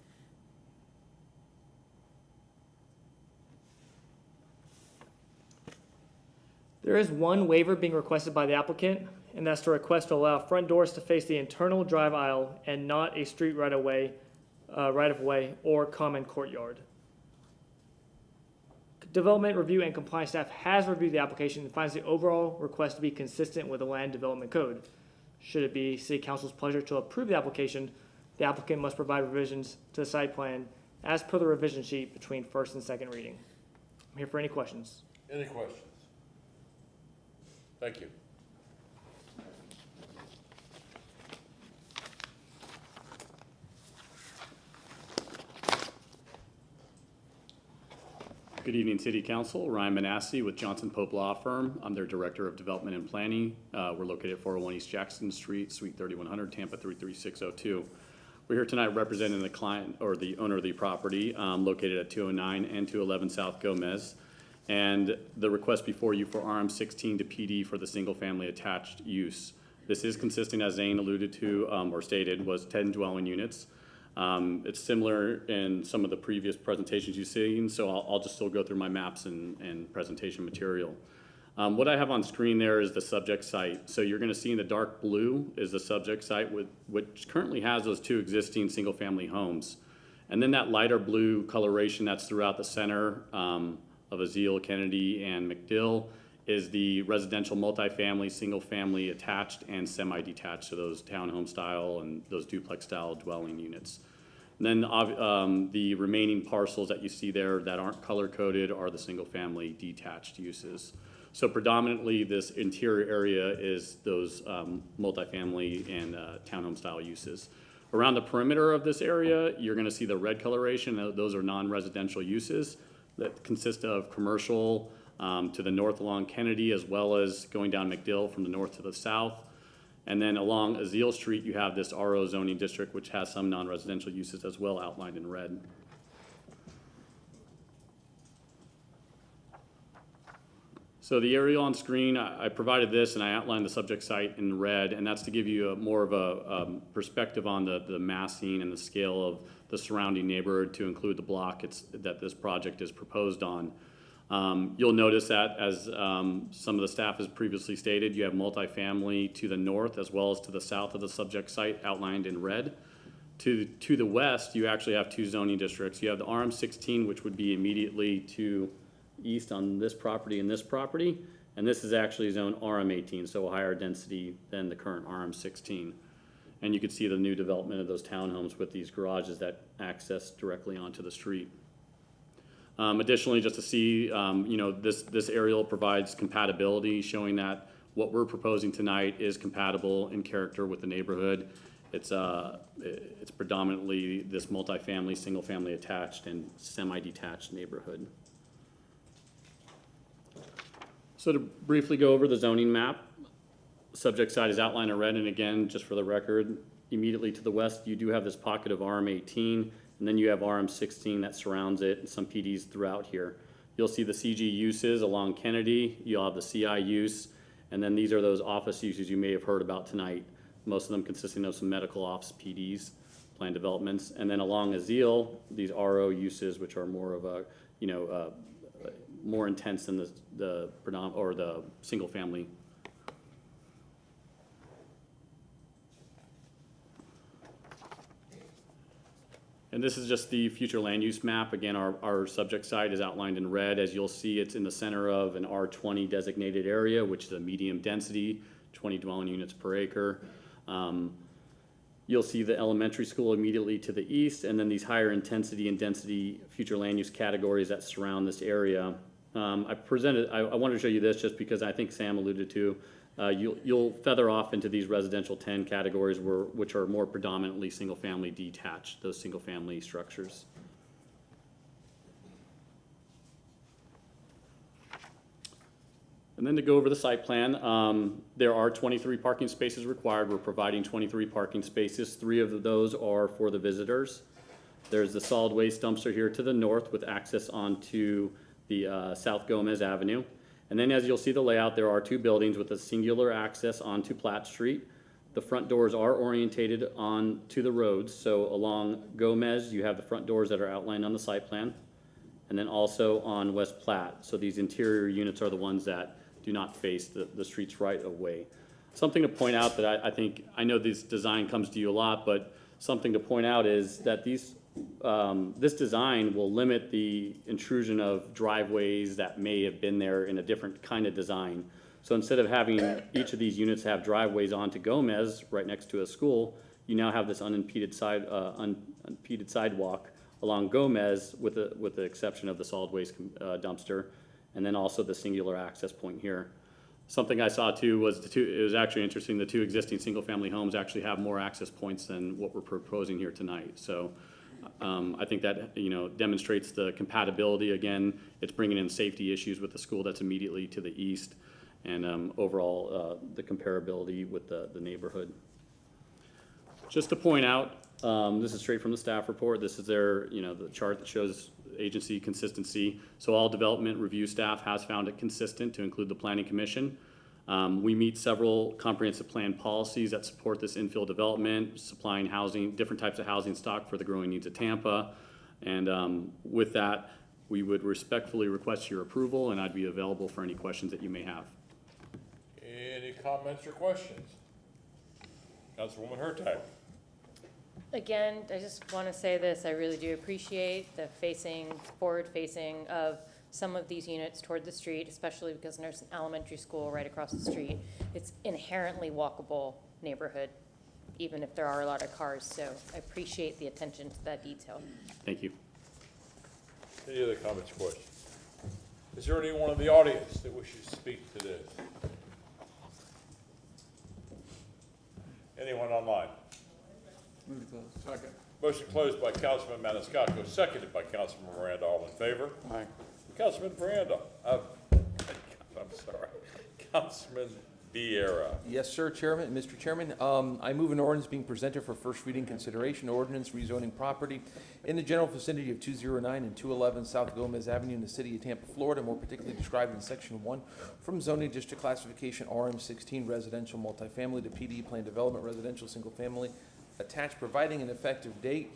There is one waiver being requested by the applicant, and that's to request to allow front doors to face the internal drive aisle and not a street right-of-way or common courtyard. Development Review and Compliance staff has reviewed the application and finds the overall request to be consistent with the Land Development Code. Should it be City Council's pleasure to approve the application, the applicant must provide revisions to the site plan as per the revision sheet between first and second reading. I'm here for any questions. Any questions? Thank you. Good evening, City Council. Ryan Manassi with Johnson Pope Law Firm. I'm their Director of Development and Planning. We're located at 401 East Jackson Street, Suite 3100, Tampa 33602. We're here tonight representing the client or the owner of the property located at 209 and 211 South Gomez. And the request before you for RM16 to PD for the single-family attached use. This is consisting, as Zane alluded to or stated, was 10 dwelling units. It's similar in some of the previous presentations you've seen, so I'll just still go through my maps and presentation material. What I have on screen there is the subject site. So you're gonna see in the dark blue is the subject site which currently has those two existing single-family homes. And then that lighter blue coloration that's throughout the center of Azeel, Kennedy, and McDill is the residential multifamily, single-family attached and semi-detached, so those townhome style and those duplex style dwelling units. And then the remaining parcels that you see there that aren't color-coded are the single-family detached uses. So predominantly this interior area is those multifamily and townhome style uses. Around the perimeter of this area, you're gonna see the red coloration. Those are non-residential uses that consist of commercial, to the north along Kennedy, as well as going down McDill from the north to the south. And then along Azeel Street, you have this RO zoning district, which has some non-residential uses as well outlined in red. So the aerial on screen, I provided this and I outlined the subject site in red, and that's to give you more of a perspective on the massing and the scale of the surrounding neighborhood to include the block that this project is proposed on. You'll notice that as some of the staff has previously stated, you have multifamily to the north as well as to the south of the subject site outlined in red. To the west, you actually have two zoning districts. You have the RM16, which would be immediately to east on this property and this property, and this is actually zone RM18, so a higher density than the current RM16. And you can see the new development of those townhomes with these garages that access directly onto the street. Additionally, just to see, this aerial provides compatibility, showing that what we're proposing tonight is compatible in character with the neighborhood. It's predominantly this multifamily, single-family attached, and semi-detached neighborhood. So to briefly go over the zoning map, subject site is outlined in red, and again, just for the record, immediately to the west, you do have this pocket of RM18. And then you have RM16 that surrounds it and some PDs throughout here. You'll see the CG uses along Kennedy. You'll have the CI use. And then these are those office uses you may have heard about tonight. Most of them consisting of some medical office PDs, planned developments. And then along Azeel, these RO uses, which are more of a, more intense than the single family. And this is just the future land use map. Again, our subject site is outlined in red. As you'll see, it's in the center of an R20 designated area, which is a medium density, 20 dwelling units per acre. You'll see the elementary school immediately to the east, and then these higher intensity and density future land use categories that surround this area. I wanted to show you this just because I think Sam alluded to. You'll feather off into these residential 10 categories which are more predominantly single-family detached, those single-family structures. And then to go over the site plan, there are 23 parking spaces required. We're providing 23 parking spaces. 3 of those are for the visitors. There's the solid waste dumpster here to the north with access onto the South Gomez Avenue. And then as you'll see the layout, there are 2 buildings with a singular access onto Platt Street. The front doors are orientated on to the roads. So along Gomez, you have the front doors that are outlined on the site plan. And then also on West Platt. So these interior units are the ones that do not face the streets right of way. Something to point out that I know this design comes to you a lot, but something to point out is that this design will limit the intrusion of driveways that may have been there in a different kind of design. So instead of having each of these units have driveways onto Gomez right next to a school, you now have this unimpeded sidewalk along Gomez with the exception of the solid waste dumpster, and then also the singular access point here. Something I saw too was it was actually interesting, the 2 existing single family homes actually have more access points than what we're proposing here tonight. So I think that, demonstrates the compatibility. Again, it's bringing in safety issues with the school that's immediately to the east, and overall, the comparability with the neighborhood. Just to point out, this is straight from the staff report. This is their, the chart that shows agency consistency. So all development review staff has found it consistent to include the Planning Commission. We meet several comprehensive plan policies that support this infill development, supplying housing, different types of housing stock for the growing needs of Tampa. And with that, we would respectfully request your approval, and I'd be available for any questions that you may have. Any comments or questions? Councilwoman Hurtak. Again, I just want to say this, I really do appreciate the forward facing of some of these units toward the street, especially because there's an elementary school right across the street. It's inherently walkable neighborhood, even if there are a lot of cars, so I appreciate the attention to that detail. Thank you. Any other comments or questions? Is there anyone in the audience that wishes to speak to this? Anyone online? Move to close. Second. Motion closed by Councilman Maniscalco, seconded by Councilman Miranda. All in favor? Aye. Councilman Miranda. I'm sorry. Councilman Vieira. Yes, sir, Chairman, Mr. Chairman. I move an ordinance being presented for first reading consideration, ordinance rezoning property in the general vicinity of 209 and 211 South Gomez Avenue in the city of Tampa, Florida, more particularly described in Section 1 from zoning district classification RM16 residential multifamily to PD plan development residential single family attached, providing an effective date.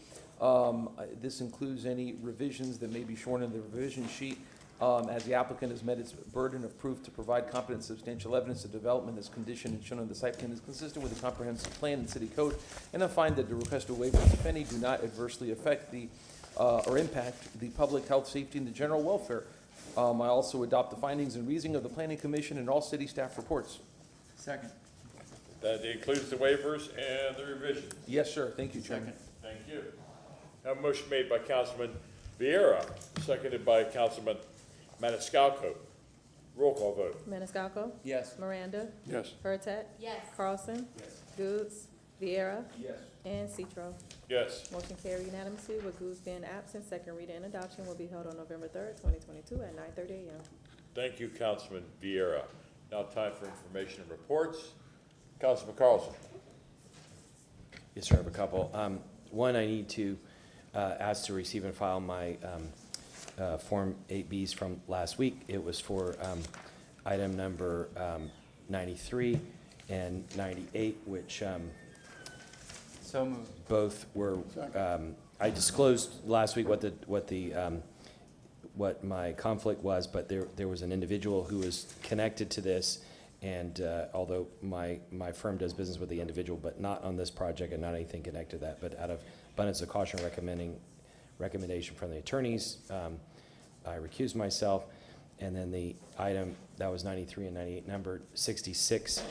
This includes any revisions that may be shown in the revision sheet. As the applicant has met its burden of proof to provide competent substantial evidence of development as conditioned and shown on the site plan is consistent with the comprehensive plan and city code, and I find that the requested waivers, if any, do not adversely affect the or impact the public health, safety, and the general welfare. I also adopt the findings and reasoning of the Planning Commission and all city staff reports. Second. That includes the waivers and the revisions. Yes, sir. Thank you, Chairman. Thank you. Have a motion made by Councilman Vieira, seconded by Councilman Maniscalco. Roll call vote. Maniscalco? Yes. Miranda? Yes. Hurtak? Yes. Carlson? Yes. Goods? Viera? Yes. And Citro. Yes. Motion carried unanimously with Goods being absent. Second reading and adoption will be held on November 3rd, 2022 at 9:30 a.m. Thank you, Councilman Vieira. Now time for information and reports. Councilman Carlson. Yes, sir, I have a couple. One, I need to ask to receive and file my Form 8Bs from last week. It was for item number 93 and 98, which So moved. both were, I disclosed last week what my conflict was, but there was an individual who was connected to this, and although my firm does business with the individual, but not on this project and not anything connected to that, but out of abundance of caution, recommendation from the attorneys, I recused myself. And then the item that was 93 and 98, number 66,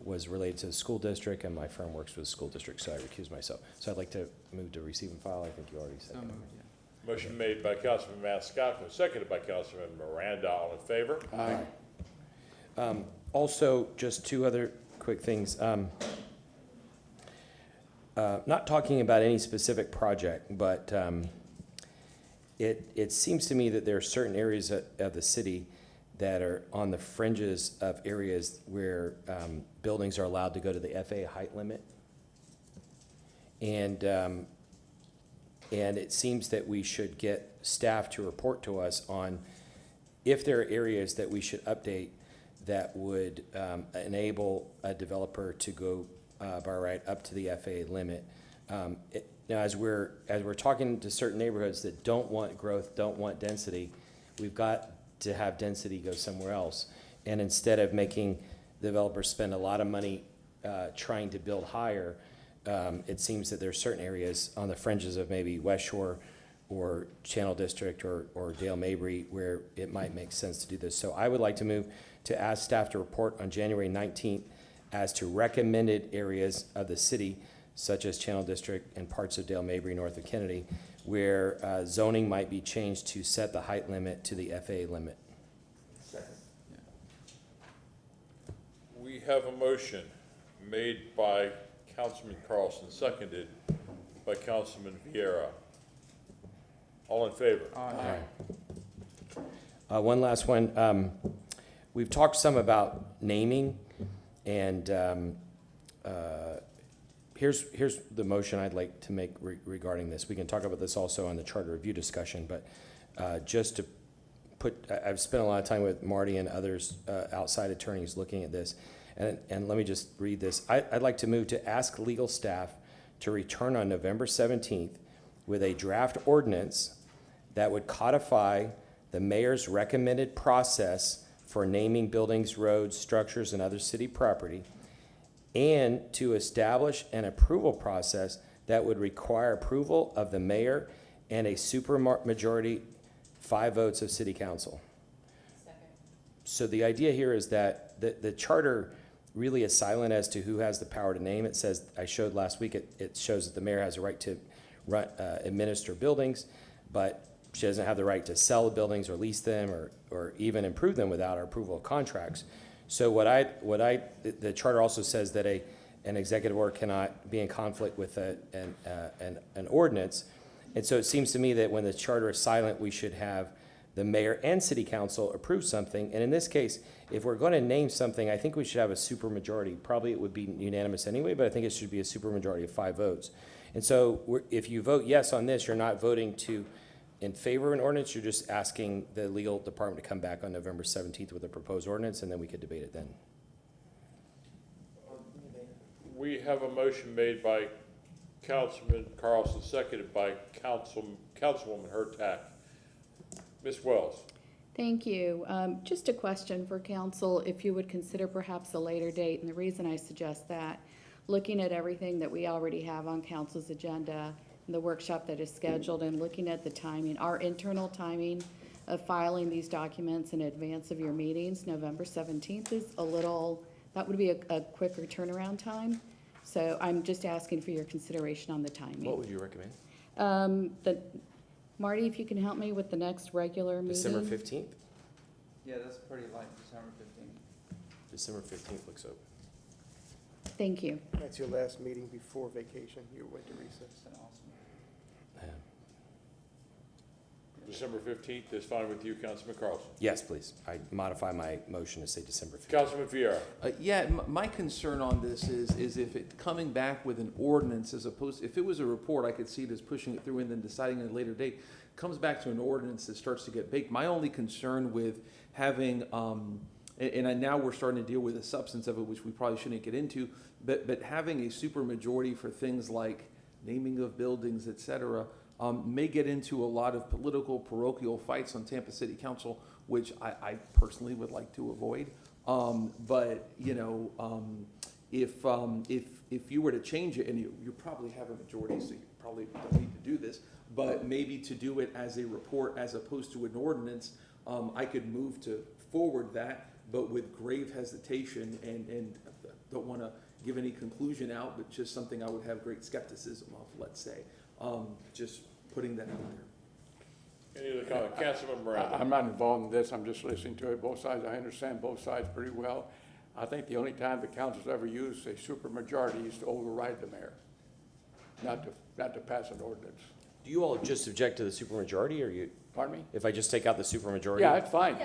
was related to the school district, and my firm works with the school district, so I recused myself. So I'd like to move to receive and file. I think you already said So that. moved, yeah. Motion made by Councilman Maniscalco, seconded by Councilman Miranda. All in favor? Aye. Also, just two other quick things. Not talking about any specific project, but it seems to me that there are certain areas of the city that are on the fringes of areas where buildings are allowed to go to the FAA height limit. And it seems that we should get staff to report to us on if there are areas that we should update that would enable a developer to go by right up to the FAA limit. Now, as we're talking to certain neighborhoods that don't want growth, don't want density, we've got to have density go somewhere else. And instead of making developers spend a lot of money trying to build higher, it seems that there are certain areas on the fringes of maybe West Shore or Channel District or Dale Mabry where it might make sense to do this. So I would like to move to ask staff to report on January 19th as to recommended areas of the city, such as Channel District and parts of Dale Mabry north of Kennedy, where zoning might be changed to set the height limit to the FAA limit. We have a motion made by Councilman Carlson, seconded by Councilman Vieira. All in favor? Aye. One last one. We've talked some about naming, and here's the motion I'd like to make regarding this. We can talk about this also on the charter review discussion, but just to put, I've spent a lot of time with Marty and others, outside attorneys, looking at this, and let me just read this. I'd like to move to ask legal staff to return on November 17th with a draft ordinance that would codify the mayor's recommended process for naming buildings, roads, structures, and other city property, and to establish an approval process that would require approval of the mayor and a supermajority 5 votes of city council. So the idea here is that the charter really is silent as to who has the power to name. It says, I showed last week, it shows that the mayor has a right to administer buildings, but she doesn't have the right to sell the buildings or lease them or even improve them without our approval of contracts. So the charter also says that an executive order cannot be in conflict with an ordinance. And so it seems to me that when the charter is silent, we should have the mayor and city council approve something. And in this case, if we're going to name something, I think we should have a supermajority. Probably it would be unanimous anyway, but I think it should be a supermajority of 5 votes. And so if you vote yes on this, you're not voting in favor of an ordinance, you're just asking the legal department to come back on November 17th with a proposed ordinance, and then we could debate it then. We have a motion made by Councilman Carlson, seconded by Councilwoman Hurtak. Ms. Wells. Thank you. Just a question for council, if you would consider perhaps a later date, and the reason I suggest that, looking at everything that we already have on council's agenda, the workshop that is scheduled, and looking at the timing, our internal timing of filing these documents in advance of your meetings, November 17th is that would be a quicker turnaround time. So I'm just asking for your consideration on the timing. What would you recommend? Marty, if you can help me with the next regular meeting. December 15th? Yeah, that's pretty light, December 15th. December 15th looks open. Thank you. That's your last meeting before vacation, your winter recess. December 15th is fine with you, Councilman Carlson? Yes, please. I modify my motion to say December 15th. Councilman Vieira. Yeah, my concern on this is if it coming back with an ordinance as opposed, if it was a report, I could see it as pushing it through and then deciding at a later date. Comes back to an ordinance that starts to get baked. My only concern with having, now we're starting to deal with the substance of it, which we probably shouldn't get into, but having a supermajority for things like naming of buildings, et cetera, may get into a lot of political, parochial fights on Tampa City Council, which I personally would like to avoid. But you know, if you were to change it, and you probably have a majority, so you probably don't need to do this, but maybe to do it as a report as opposed to an ordinance, I could move to forward that, but with grave hesitation, and don't want to give any conclusion out, but just something I would have great skepticism of, let's say. Just putting that out there. Any other comment? Councilman Miranda. I'm not involved in this, I'm just listening to it, both sides, I understand both sides pretty well. I think the only time the council's ever used a supermajority is to override the mayor, not to pass an ordinance. Do you all just object to the supermajority, or you? Pardon me? If I just take out the supermajority? Yeah, it's fine.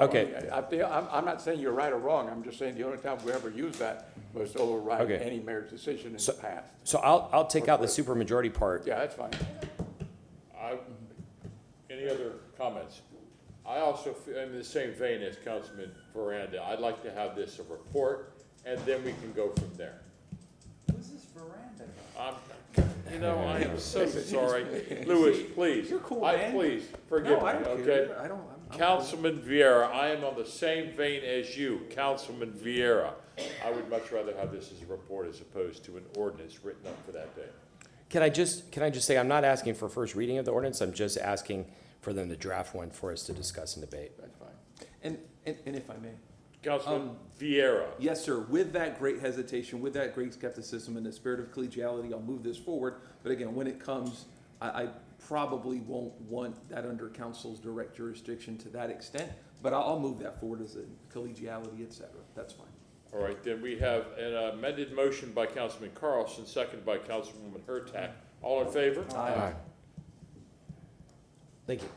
Okay. I'm not saying you're right or wrong, I'm just saying the only time we ever used that was to override Okay. any mayor's decision in the past. So I'll take out the supermajority part. Yeah, that's fine. Any other comments? I also, in the same vein as Councilman Miranda, I'd like to have this a report, and then we can go from there. Who's this Veranda? I am so sorry. Louis, please. You're cool, man. Please, forgive No, I me, don't okay? care. I'm Councilman Vieira, I am on the same vein as you, Councilman Vieira. I would much rather have this as a report as opposed to an ordinance written up for that day. Can I just say, I'm not asking for first reading of the ordinance, I'm just asking for them to draft one for us to discuss and debate. That's fine. And if I may. Councilman Vieira. Yes, sir. With that great hesitation, with that great skepticism, and the spirit of collegiality, I'll move this forward. But again, when it comes, I probably won't want that under council's direct jurisdiction to that extent. But I'll move that forward as a collegiality, et cetera. That's fine. All right, then we have an amended motion by Councilman Carlson, seconded by Councilwoman Hurtak. All in favor? Aye. Thank you.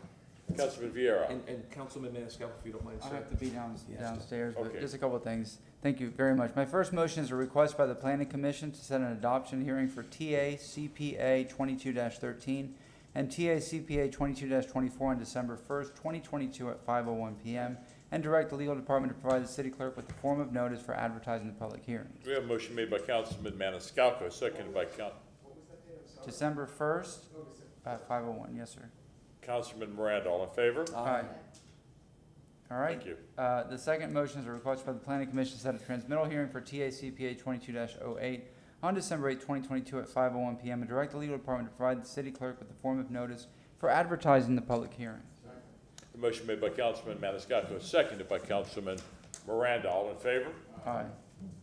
Councilman Vieira. And Councilman Maniscalco, if you don't mind, I sir. have to be downstairs, but Okay. just a couple of things. Thank you very much. My first motion is a request by the Planning Commission to set an adoption hearing for TA CPA 22-13 and TA CPA 22-24 on December 1st, 2022 at 5:01 PM, and direct the legal department to provide the city clerk with the form of notice for advertising the public hearing. We have a motion made by Councilman Maniscalco, seconded by December 1st at 5:01, yes, sir. Councilman Miranda. All in favor? Aye. All right. Thank you. The second motion is a request by the Planning Commission to set a transmittal hearing for TA CPA 22-08 on December 8, 2022 at 5:01 PM, and direct the legal department to provide the city clerk with the form of notice for advertising the public hearing. The motion made by Councilman Maniscalco, seconded by Councilman Miranda. All in favor? Aye.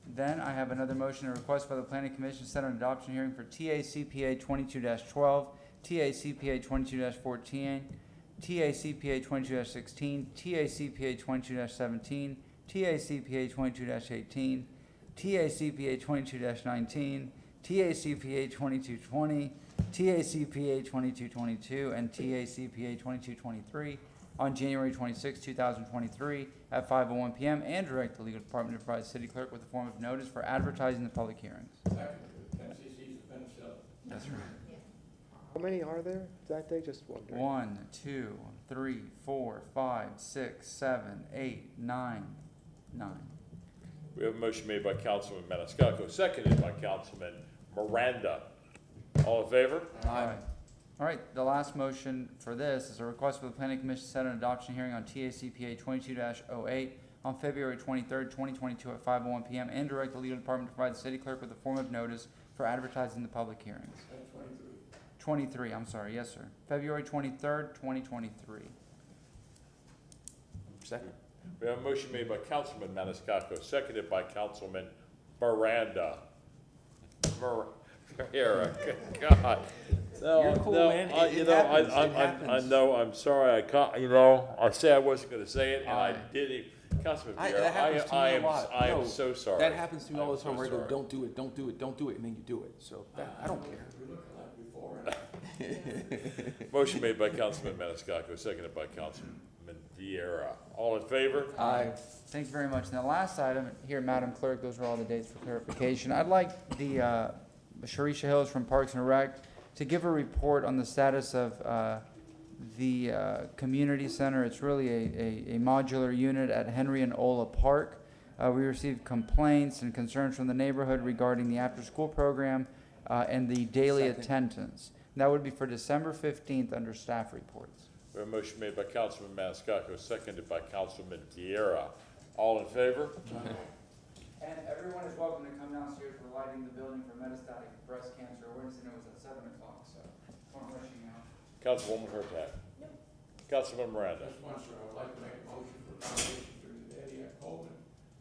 Then I have another motion, a request by the Planning Commission to set an adoption hearing for TA CPA 22-12, TA CPA 22-14, TA CPA 22-16, TA CPA 22-17, TA CPA 22-18, TA CPA 22-19, TA CPA 22-20, TA CPA 22-22, and TA CPA 22-23 on January 26, 2023 at 5:01 PM, and direct the legal department to provide the city clerk with a form of notice for advertising the public hearings. That's right. How many are there that day? Just wondering. 1, 2, 3, 4, 5, 6, 7, 8, 9, 9. We have a motion made by Councilman Maniscalco, seconded by Councilman Miranda. All in favor? Aye. All right, the last motion for this is a request for the Planning Commission to set an adoption hearing on TA CPA 22-08 on February 23rd, 2022 at 5:01 PM, and direct the legal department to provide the city clerk with a form of notice for advertising the public hearings. 23, I'm sorry, yes, sir. February 23rd, 2023. Second. We have a motion made by Councilman Maniscalco, seconded by Councilman Miranda. Miranda, God. No, You're cool, no, man. you It know, happens. It I happens. know, I'm sorry, I can't, you know, I said I wasn't gonna say it, and I Aye. didn't. Councilman That Vieira, happens to me a lot. I am No, so sorry. That happens to me all I'm the time, so where I go, sorry. don't do it, don't do it, don't do it, and then you do it, so I don't care. Motion made by Councilman Maniscalco, seconded by Councilman Vieira. All in favor? Aye. Thank you very much. And the last item here, Madam Clerk, those are all the dates for clarification. I'd like the Sharisha Hills from Parks and Rec to give a report on the status of the community center. It's really a modular unit at Henry and Ola Park. We received complaints and concerns from the neighborhood regarding the after-school program and the daily attendance. That would be for December 15th under staff reports. We have a motion made by Councilman Maniscalco, seconded by Councilman Vieira. All in favor? And everyone is welcome to come downstairs for lighting the building for metastatic breast cancer awareness, and it was at 7 o'clock, so I'm rushing out. Councilwoman Hurtak. Councilman Miranda. Just one, sir, I'd like to make a motion for nomination for Eddie Coleman,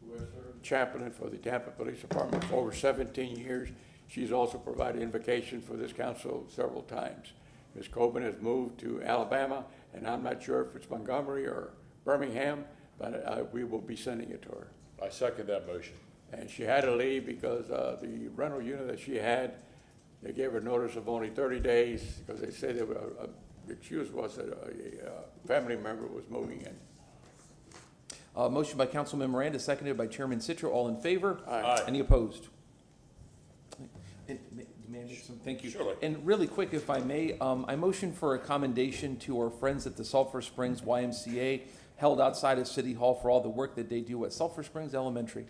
who has served chaplain for the Tampa Police Department for over 17 years. She's also provided invocation for this council several times. Ms. Coleman has moved to Alabama, and I'm not sure if it's Montgomery or Birmingham, but we will be sending it to her. I second that motion. And she had to leave because the rental unit that she had, they gave her notice of only 30 days because they said the excuse was that a family member was moving in. Motion by Councilman Miranda, seconded by Chairman Citro. All in favor? Aye. Any opposed? And, may I make some, thank you. Surely. And really quick, if I may, I motion for a commendation to our friends at the Sulphur Springs YMCA, held outside of City Hall, for all the work that they do at Sulphur Springs Elementary.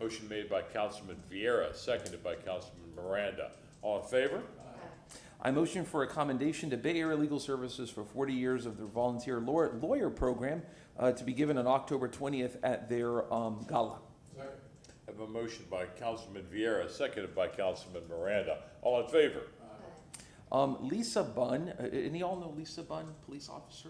Motion made by Councilman Vieira, seconded by Councilman Miranda. All in favor? I motion for a commendation to Bay Area Legal Services for 40 years of their volunteer lawyer program to be given on October 20th at their gala. I have a motion by Councilman Vieira, seconded by Councilman Miranda. All in favor? Lisa Bunn, and you all know Lisa Bunn, police officer?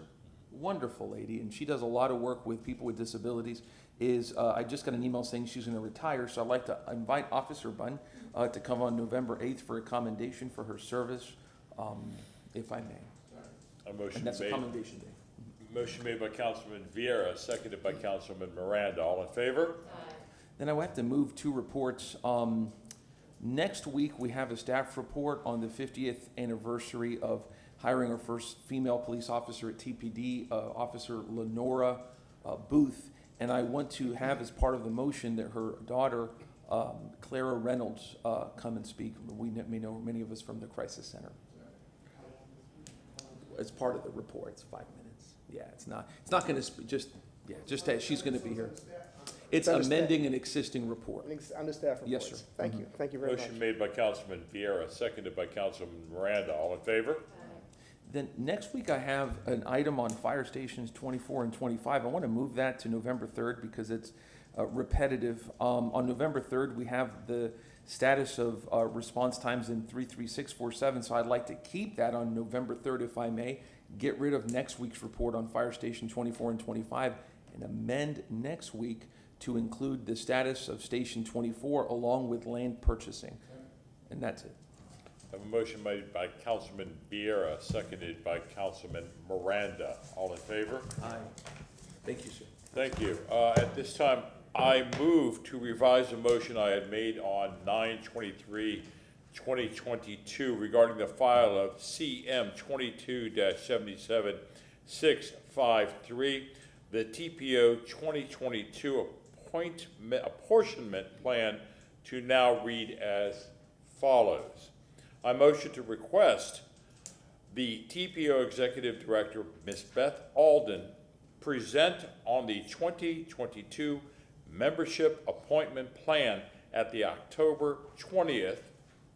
Wonderful lady, and she does a lot of work with people with disabilities. I just got an email saying she's going to retire, so I'd like to invite Officer Bunn to come on November 8th for a commendation for her service, if I may. A motion And that's a made. commendation day. Motion made by Councilman Vieira, seconded by Councilman Miranda. All in favor? Then I will have to move two reports. Next week, we have a staff report on the 50th anniversary of hiring our first female police officer at TPD, Officer Lenora Booth. And I want to have as part of the motion that her daughter, Clara Reynolds, come and speak. We may know many of us from the Crisis Center. It's part of the report. It's 5 minutes. Yeah, it's not going to just that she's going to be here. It's amending an existing report. Understaff reports. Yes, sir. Thank you. Thank you very much. Motion made by Councilman Vieira, seconded by Councilman Miranda. All in favor? Then next week I have an item on fire stations 24 and 25. I want to move that to November 3rd because it's repetitive. On November 3rd, we have the status of response times in 33647, so I'd like to keep that on November 3rd if I may, get rid of next week's report on fire station 24 and 25, and amend next week to include the status of station 24 along with land purchasing. And that's it. I have a motion made by Councilman Vieira, seconded by Councilman Miranda. All in favor? Aye. Thank you, sir. Thank you. At this time, I move to revise a motion I had made on 9/23/2022 regarding the file of CM 22-77653, the TPO 2022 apportionment plan, to now read as follows. I motion to request the TPO Executive Director, Ms. Beth Alden, present on the 2022 membership appointment plan at the October 20th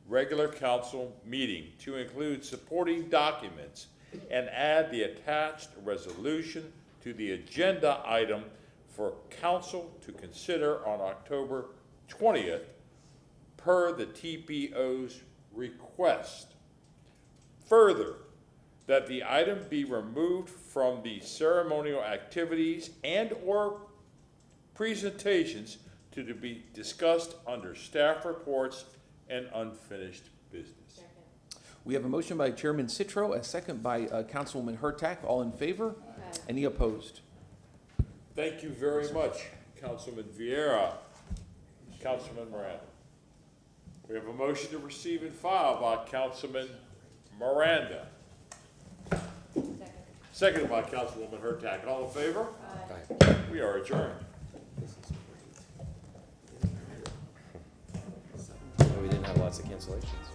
regular council meeting to include supporting documents and add the attached resolution to the agenda item for council to consider on October 20th per the TPO's request. Further, that the item be removed from the ceremonial activities and/or presentations to be discussed under staff reports and unfinished business. We have a motion by Chairman Citro, a second by Councilwoman Hurtak. All in favor? Aye. Any opposed? Thank you very much, Councilman Vieira. Councilman Miranda. We have a motion to receive and file by Councilman Miranda. Seconded by Councilwoman Hurtak. All in favor? Aye. We are adjourned. We didn't have lots of cancellations.